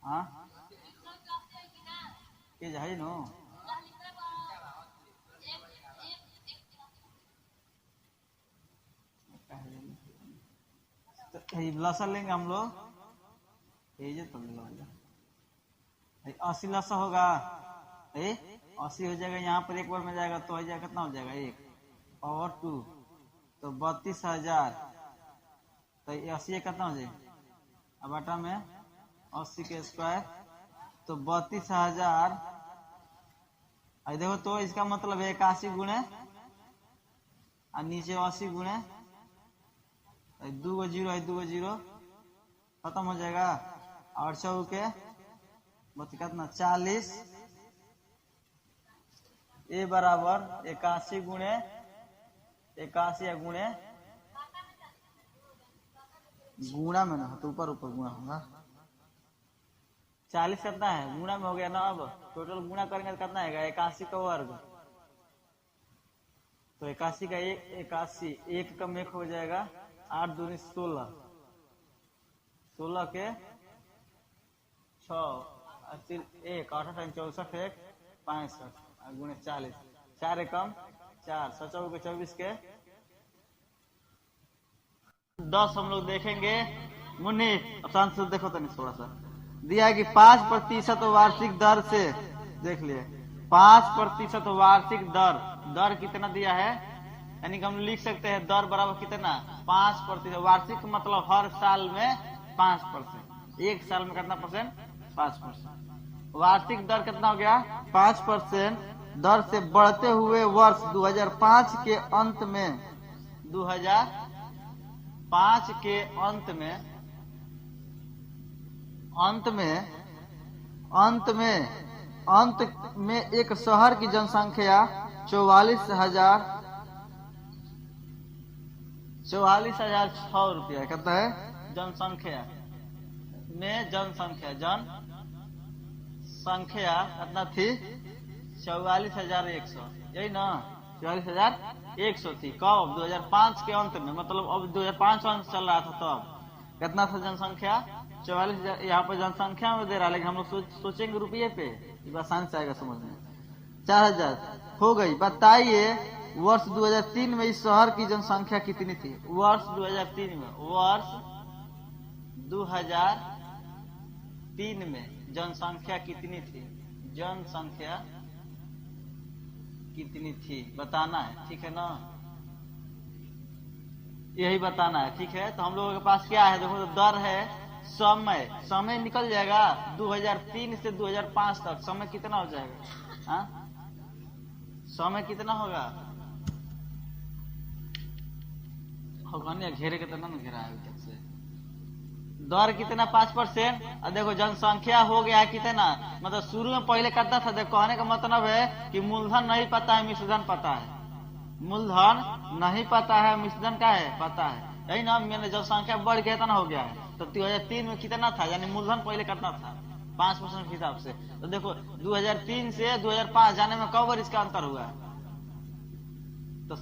हाँ ये है नो, तो लसा लेंगे हम लोग, ये तो 80 लसा होगा, 80 हो जाएगा। यहाँ पर एक बार में जाएगा तो हो जाएगा, कितना हो जाएगा 1 पावर 2, तो 32,000। तो 80 कितना हो जाएगा, अब बटा में 80 के स्क्वायर, तो 32,000। देखो तो इसका मतलब 81 गुणे और नीचे 80 गुणे 2 गो 0 है, 2 गो 0 खत्म हो जाएगा। और 100 के बच कितना 40, ए बराबर 81 गुणे 81 या गुणे गुणा में ना, तो ऊपर ऊपर गुणा होगा। 40 कितना है, गुणा में हो गया ना। अब टोटल गुणा करेंगे तो कितना आएगा, 81 का वर्ग। तो 81 का 81, 1 कम 1 हो जाएगा, 8 दूनी 16, 16 के 6, 1 8 64 1 65 गुणे 40, 4 कम 4, 7 के 24 के 10 हम लोग देखेंगे। मुन्नी अब शांत से देखो तो नहीं, थोड़ा सा दिया है कि 5% वार्षिक दर से, देख लिए 5% वार्षिक दर, दर कितना दिया है, यानी कि हम लिख सकते हैं दर बराबर कितना 5%। वार्षिक मतलब हर साल में 5%, एक साल में कितना परसेंट 5%। वार्षिक दर कितना हो गया 5% दर से बढ़ते हुए वर्ष 2005 के अंत में, 2005 के अंत में एक शहर की जनसंख्या 44,600 रुपया कहता है जनसंख्या में, जनसंख्या कितना थी 44,100, यही ना 44,100 थी। कब 2005 के अंत में, मतलब अब 2005 अंत चल रहा था, तब कितना था जनसंख्या 44,000। यहाँ पर जनसंख्या में दे रहा है, लेकिन हम लोग सोचेंगे रुपये पे, आसान से आएगा समझ में। 4,000 हो गई। बताइए वर्ष 2003 में इस शहर की जनसंख्या कितनी थी। वर्ष 2003 में जनसंख्या कितनी थी, जनसंख्या कितनी थी बताना है, ठीक है ना, यही बताना है, ठीक है। तो हम लोगों के पास क्या है, देखो दर है, समय निकल जाएगा 2003 से 2005 तक, समय कितना हो जाएगा, हाँ समय कितना होगा, घेरे के तो ना घेरा है से। दर कितना 5%। और देखो जनसंख्या हो गया है कितना, मतलब शुरू में पहले करता था। देखो कहने का मतलब है कि मूलधन नहीं पता है, मिश्रधन पता है। मूलधन नहीं पता है, मिश्रधन का है पता है, यही ना। मैंने जनसंख्या बढ़ गया इतना हो गया है, तो 2003 में कितना था, यानी मूलधन पहले करता था 5% के हिसाब से। तो देखो 2003 से 2005 जाने में कब बार इसका अंतर हुआ है, तो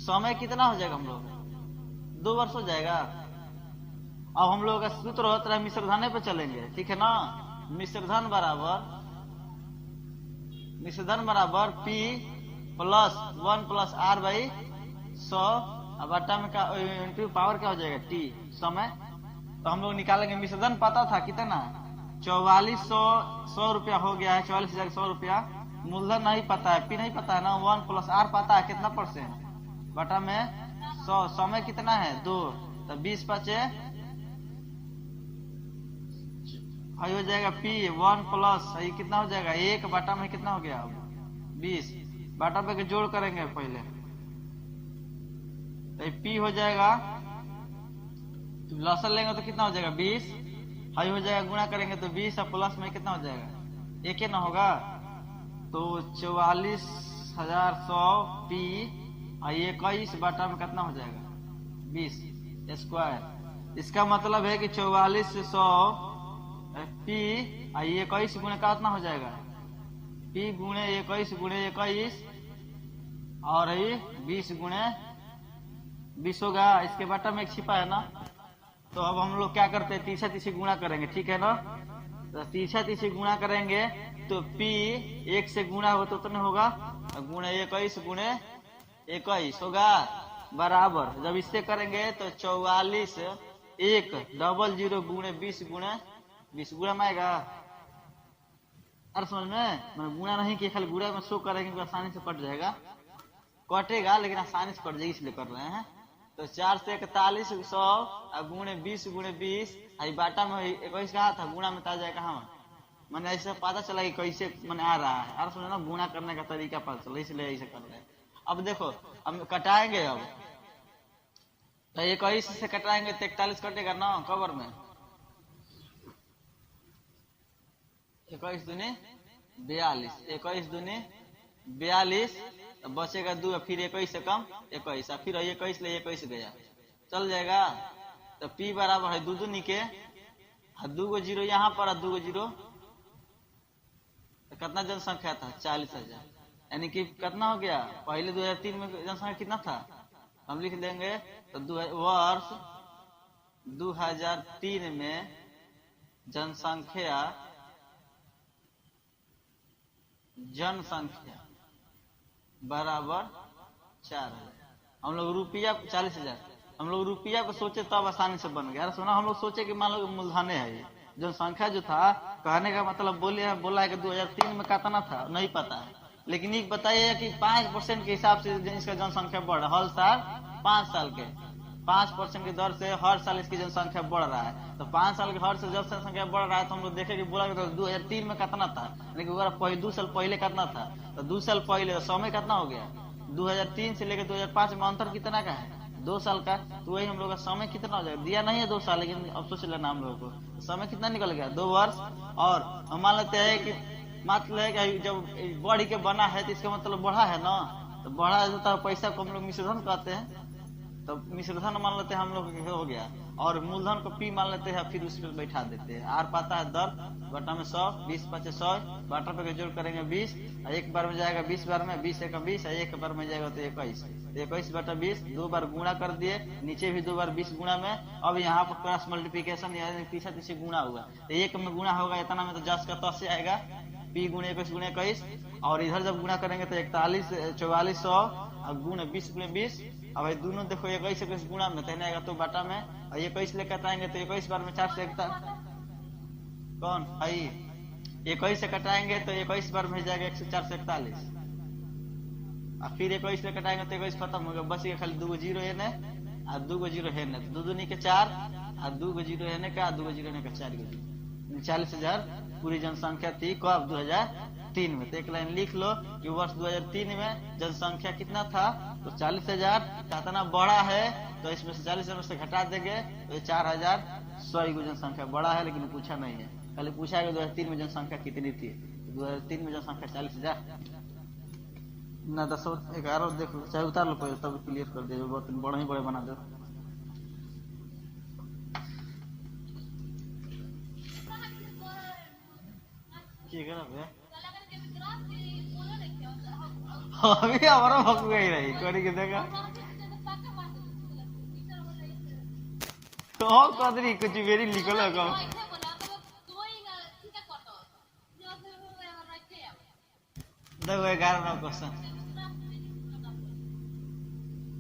समय कितना हो जाएगा, हम लोग 2 वर्ष हो जाएगा। अब हम लोगों का सूत्र होता है मिश्रधन पे चलेंगे, ठीक है ना। मिश्रधन बराबर P + 1 + R/100 बटा में का इंटू पावर क्या हो जाएगा T समय। तो हम लोग निकालेंगे, मिश्रधन पता था कितना 44,100 रुपया हो गया है, 44,100 रुपया। मूलधन नहीं पता है, P नहीं पता है ना, 1 + R पता है कितना % बटा में 100, समय कितना है 2, तो 20 बचे हो जाएगा P 1 + कितना हो जाएगा 1 बटा में कितना हो गया 20, बटा पे के जोड़ करेंगे पहले, तो P हो जाएगा, लसन लेंगे तो कितना हो जाएगा 20, हो जाएगा गुणा करेंगे तो 20 और प्लस में कितना हो जाएगा 1 ना होगा, तो 44,100 पी और 21 बटा में कितना हो जाएगा 20 स्क्वायर। इसका मतलब है कि 4400 पी और 21 गुणे का कितना हो जाएगा पी गुणे 21 गुणे 21 और 20 गुणे 20 होगा। इसके बटा में एक छिपा है ना, तो अब हम लोग क्या करते हैं तीसरा तीसरी गुणा करेंगे, ठीक है ना। तो तीसरा तीसरी गुणा करेंगे तो पी 1 से गुणा हो तो उतने होगा गुणे 21 गुणे 21 होगा बराबर। जब इससे करेंगे तो 44 100 गुणे 20 गुणे 20 गुणा में आएगा। अरे समझ में, मैं गुणा नहीं किया, खाली गुणा में शो करेंगे तो आसानी से कट जाएगा, कटेगा लेकिन आसानी से कट जाएगी इसलिए कर रहे हैं। तो 4 से 41 100 गुणे 20 गुणे 20 बाटा में 21 कहा था, गुणा में आ जाएगा। हाँ मैंने ऐसे पता चला कि कैसे मैंने आ रहा है। अरे समझो ना, गुणा करने का तरीका पता चला इसलिए ऐसे कर रहे हैं। अब देखो हम कटाएंगे, अब तो 21 से कटाएंगे तो 41 कटेगा ना कवर में, 21 दूनी 42, 21 दूनी 42, बचेगा 2, फिर 21 से कम 21, फिर 21 ले 21 गया चल जाएगा। तो P बराबर है 2 दूनी के 2 गो जीरो यहाँ पर 2 गो जीरो, तो कितना जनसंख्या था 40,000, यानी कि कितना हो गया पहले 2003 में जनसंख्या कितना था हम लिख देंगे। तो वर्ष 2003 में जनसंख्या बराबर 4,000। हम लोग रुपया 40,000, हम लोग रुपया पे सोचे तब आसानी से बन गया। सुना हम लोग सोचे कि मान लो मूलधने है ये जनसंख्या जो था, कहने का मतलब बोला है कि 2003 में कितना था नहीं पता है, लेकिन ये बताइए कि 5% के हिसाब से इसका जनसंख्या बढ़ रहा है हर साल, 5 साल के 5% की दर से हर साल इसकी जनसंख्या बढ़ रहा है। तो 5 साल के हर साल जनसंख्या बढ़ रहा है, तो हम लोग देखे कि बोला कि 2003 में कितना था, यानी कि 2 साल पहले कितना था। तो 2 साल पहले समय कितना हो गया 2003 से लेकर 2005 में अंतर कितना का है 2 साल का। तो वही हम लोग का समय कितना हो जाएगा, दिया नहीं है 2 साल, लेकिन अब सोच लेना हम लोगों को समय कितना निकल गया 2 वर्ष। और हम मान लेते हैं कि मतलब है कि जब बढ़ के बना है तो इसका मतलब बढ़ा है ना, तो बढ़ा है तो पैसा को हम लोग मिश्रधन कहते हैं। तो मिश्रधन मान लेते हैं हम लोग हो गया, और मूलधन को P मान लेते हैं, फिर उस पर बैठा देते हैं। आर पाता है 10 बटा में 100, 20 5 100 बटा पे जोड़ करेंगे 20, एक बार में जाएगा 20 बार में 20 एक 20, एक बार में जाएगा तो 21, 21 बटा 20 2 बार गुणा कर दिए, नीचे भी 2 बार 20 गुणा में। अब यहाँ पर क्रॉस मल्टीप्लीकेशन तीसरा तीसरी गुणा हुआ, तो एक में गुणा होगा इतना में तो 10 का 10 से आएगा P गुणे 21 गुणे 21, और इधर जब गुणा करेंगे तो 4400 गुणे 20 गुणे 20। अब भाई दोनों देखो 21 21 गुणा में तो आएगा तो बाटा में, और 21 लेकर आएंगे तो 21 बार में 4 से कौन आई 21 से कटाएंगे तो 21 बार में जाएगा 104 से 41, और फिर 21 लेकर आएंगे तो 21 खत्म हो गया, बस ये खाली 2 गो जीरो है न और 2 गो जीरो है न, तो 2 दूनी के 4 और 2 गो जीरो है न का 2 गो जीरो है का 4 गो जीरो, 40,000 पूरी जनसंख्या थी कब 2003 में। तो एक लाइन लिख लो कि वर्ष 2003 में जनसंख्या कितना था, तो 40,000 कितना बड़ा है, तो इसमें से 40,000 से घटा देंगे तो 4,100 की जनसंख्या बड़ा है, लेकिन पूछा नहीं है, खाली पूछा है कि 2003 में जनसंख्या कितनी थी। 2003 में जनसंख्या 40,000 ना 10 11 देख लो, चाहे उतार लो पहले तब क्लियर कर दे, बहुत बड़ा ही बड़े बना दो। ठीक है ना भैया, अभी हमारा भग गई रही करी के देखा तो कदरी कुछ मेरी निकल होगा। देखो 11 नंबर क्वेश्चन,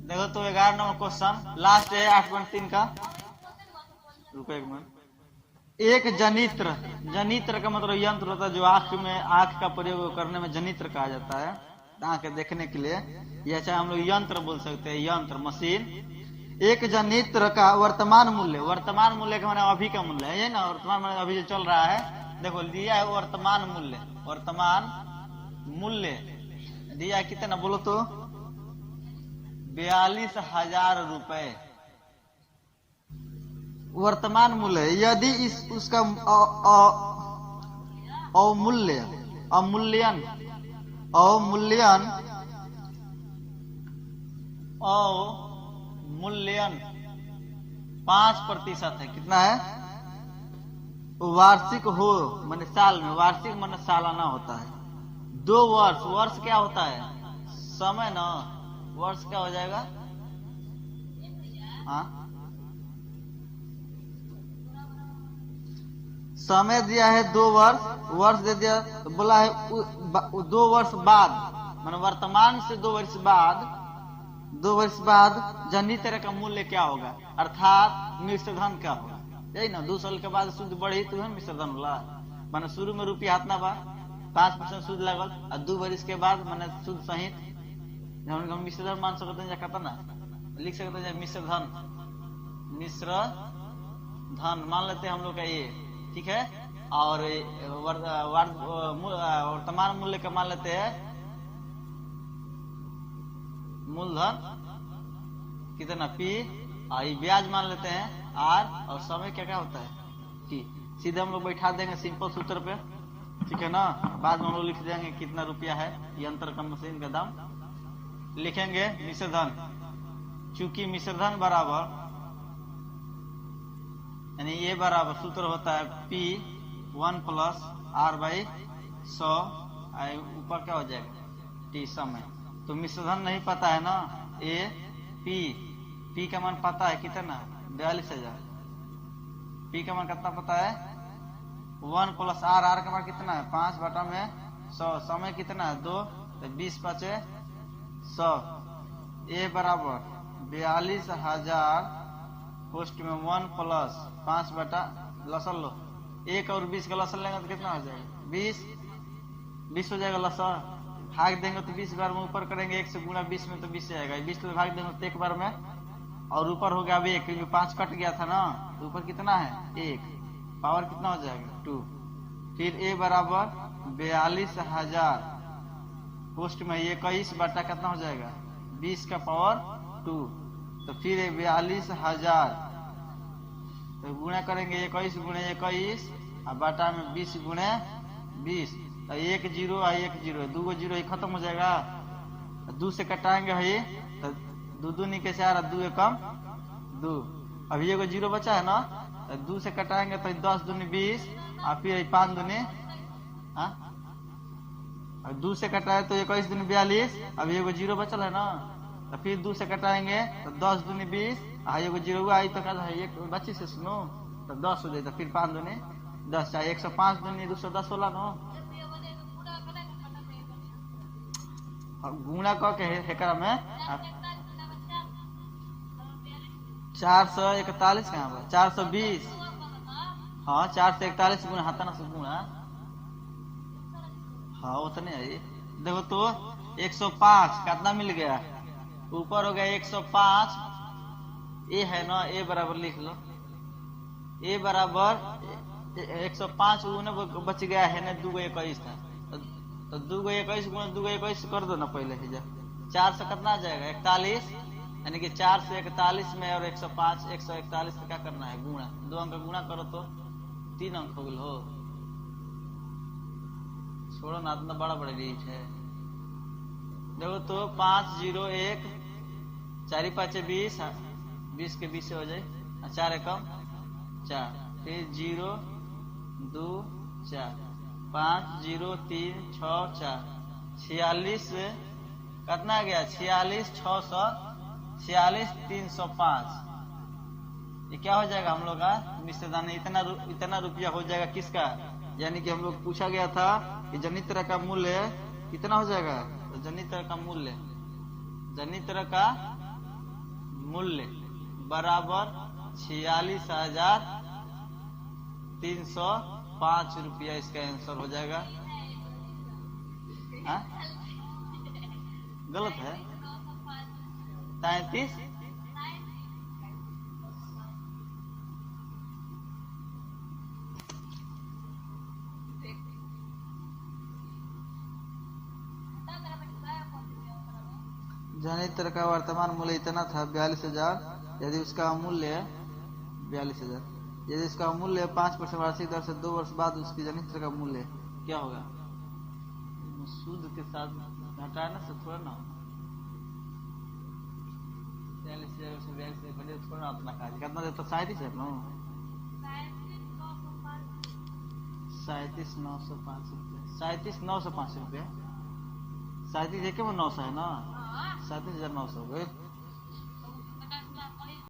देखो तो 11 नंबर क्वेश्चन लास्ट है 8.3 का। रुको एक मिनट। एक जनित्र, जनित्र का मतलब यंत्र होता है जो आंख का प्रयोग करने में जनित्र कहा जाता है, आंख देखने के लिए, या चाहे हम लोग यंत्र बोल सकते हैं, यंत्र मशीन। एक जनित्र का वर्तमान मूल्य, वर्तमान मूल्य का माने अभी का मूल्य है ये ना, वर्तमान मूल्य अभी जो चल रहा है, देखो दिया है वर्तमान मूल्य, वर्तमान मूल्य दिया कितना बोलो तो 42,000 रुपए वर्तमान मूल्य। यदि उसका अवमूल्यन अवमूल्यन 5% है। कितना है? वार्षिक हो माने साल में, वार्षिक माने सालाना होता है। 2 वर्ष, वर्ष क्या होता है? समय ना, वर्ष क्या हो जाएगा? हाँ, समय दिया है 2 वर्ष, वर्ष दे दिया तो बोला है 2 वर्ष बाद, माने वर्तमान से 2 वर्ष बाद, 2 वर्ष बाद जन्य तरह का मूल्य क्या होगा, अर्थात मिश्र धन क्या होगा। यही ना, 2 साल के बाद सूद बढ़ी तो मिश्र धन होला। माने शुरू में रुपया हाथ ना बा, 5% सूद लागल, और 2 वर्ष के बाद माने सूद सहित हम मिश्र धन मान सकते हैं। कहता ना, लिख सकते हैं मिश्र धन, मिश्र धन मान लेते हैं हम लोग का ये, ठीक है। और वर्तमान मूल्य का मान लेते हैं मूलधन कितना P, और ये ब्याज मान लेते हैं R, और समय क्या क्या होता है T। सीधे हम लोग बैठा देंगे सिंपल सूत्र पे, ठीक है ना। बाद में हम लोग लिख देंगे कितना रुपया है, ये अंतर का मशीन का दाम लिखेंगे। मिश्र धन, चूंकि मिश्र धन बराबर यानी ये बराबर सूत्र होता है P 1 + R/100, ऊपर क्या हो जाएगा T समय। तो मिश्र धन नहीं पता है ना, A P का मान पता है कितना, 42,000। P का मान कितना पता है, 1 + R का मान कितना है, 5/100। समय कितना है 2, तो 20 × 5 = 100। A बराबर 42,000 पोस्ट में 1 + 5 बटा लसन लो, 1 और 20 का लसन लेंगे तो कितना हो जाएगा, 20 हो जाएगा लसन। भाग देंगे तो 20 बार में ऊपर करेंगे, 1 से गुणा 20 में तो 20 जाएगा, 20 से भाग देंगे तो 1 बार में, और ऊपर हो गया अब 1, क्योंकि 5 कट गया था ना, तो ऊपर कितना है 1, पावर कितना हो जाएगा 2। फिर A बराबर 42,000 पोस्ट में 21 बटा कितना हो जाएगा 20 का पावर 2। तो फिर 42,000 तो गुणा करेंगे 21 × 21 और बटा में 20 × 20, तो 1 0 और 1 0, 2 0 खत्म हो जाएगा। 2 से कटाएंगे है तो 2 2 नी के 4 और 2 एकम 2, अभी एगो 0 बचा है ना, तो 2 से कटाएंगे तो 10 दूनी 20 और फिर 5 दूनी 2 से कटाए तो 21 दूनी 42, अभी एगो 0 बचल है ना, तो फिर 2 से कटाएंगे तो 10 दूनी 20, एगो 0 आई तो कहता है 1 बची से सुनो तो 10 हो जाए, तो फिर 5 दूनी 10, चाहे 105 दूनी 210 होला नो, गुणा करके हेकरा में 441 कहाँ पर 420, हाँ 441 गुणा हाथा ना से गुणा, हाँ उतने है। देखो तो 105 कितना मिल गया, ऊपर हो गया 105, ए है ना, ए बराबर लिख लो, ए बराबर 105 बच गया है ना, 2 21 था, तो 2 21 गुणा 2 21 कर दो ना पहले ही, 4 से कितना आ जाएगा 41, यानी कि 4 से 41 में और 105 141 का क्या करना है गुणा, 2 अंक गुणा करो तो 3 अंक हो गए हो। छोड़ो ना, इतना बड़ा बड़ा रीच है। देखो तो 5 0 1 4 5 20, 20 के 20 से हो जाए, 4 एकम 4, फिर 0 2 4 5 0 3 6 4 46 कितना गया 46 646 305, ये क्या हो जाएगा हम लोग का मिश्र धन। इतना रुपया हो जाएगा किसका, यानी कि हम लोग पूछा गया था कि जनित तरह का मूल्य कितना हो जाएगा, तो जनित तरह का मूल्य बराबर 46,305 रुपया, इसका आंसर हो जाएगा। हाँ? गलत है 33, जनित तरह का वर्तमान मूल्य इतना था 42,000, यदि उसका मूल्य 42,000, यदि इसका मूल्य 5% वार्षिक दर से 2 वर्ष बाद उसकी जनित तरह का मूल्य क्या होगा, सूद के साथ घटाने से थोड़ा ना 42,000 थोड़ा ना उतना काज कितना देता 37 है ना 37,905 रुपये 37,905 रुपये 37 एक 900 है ना 37,900 हो गए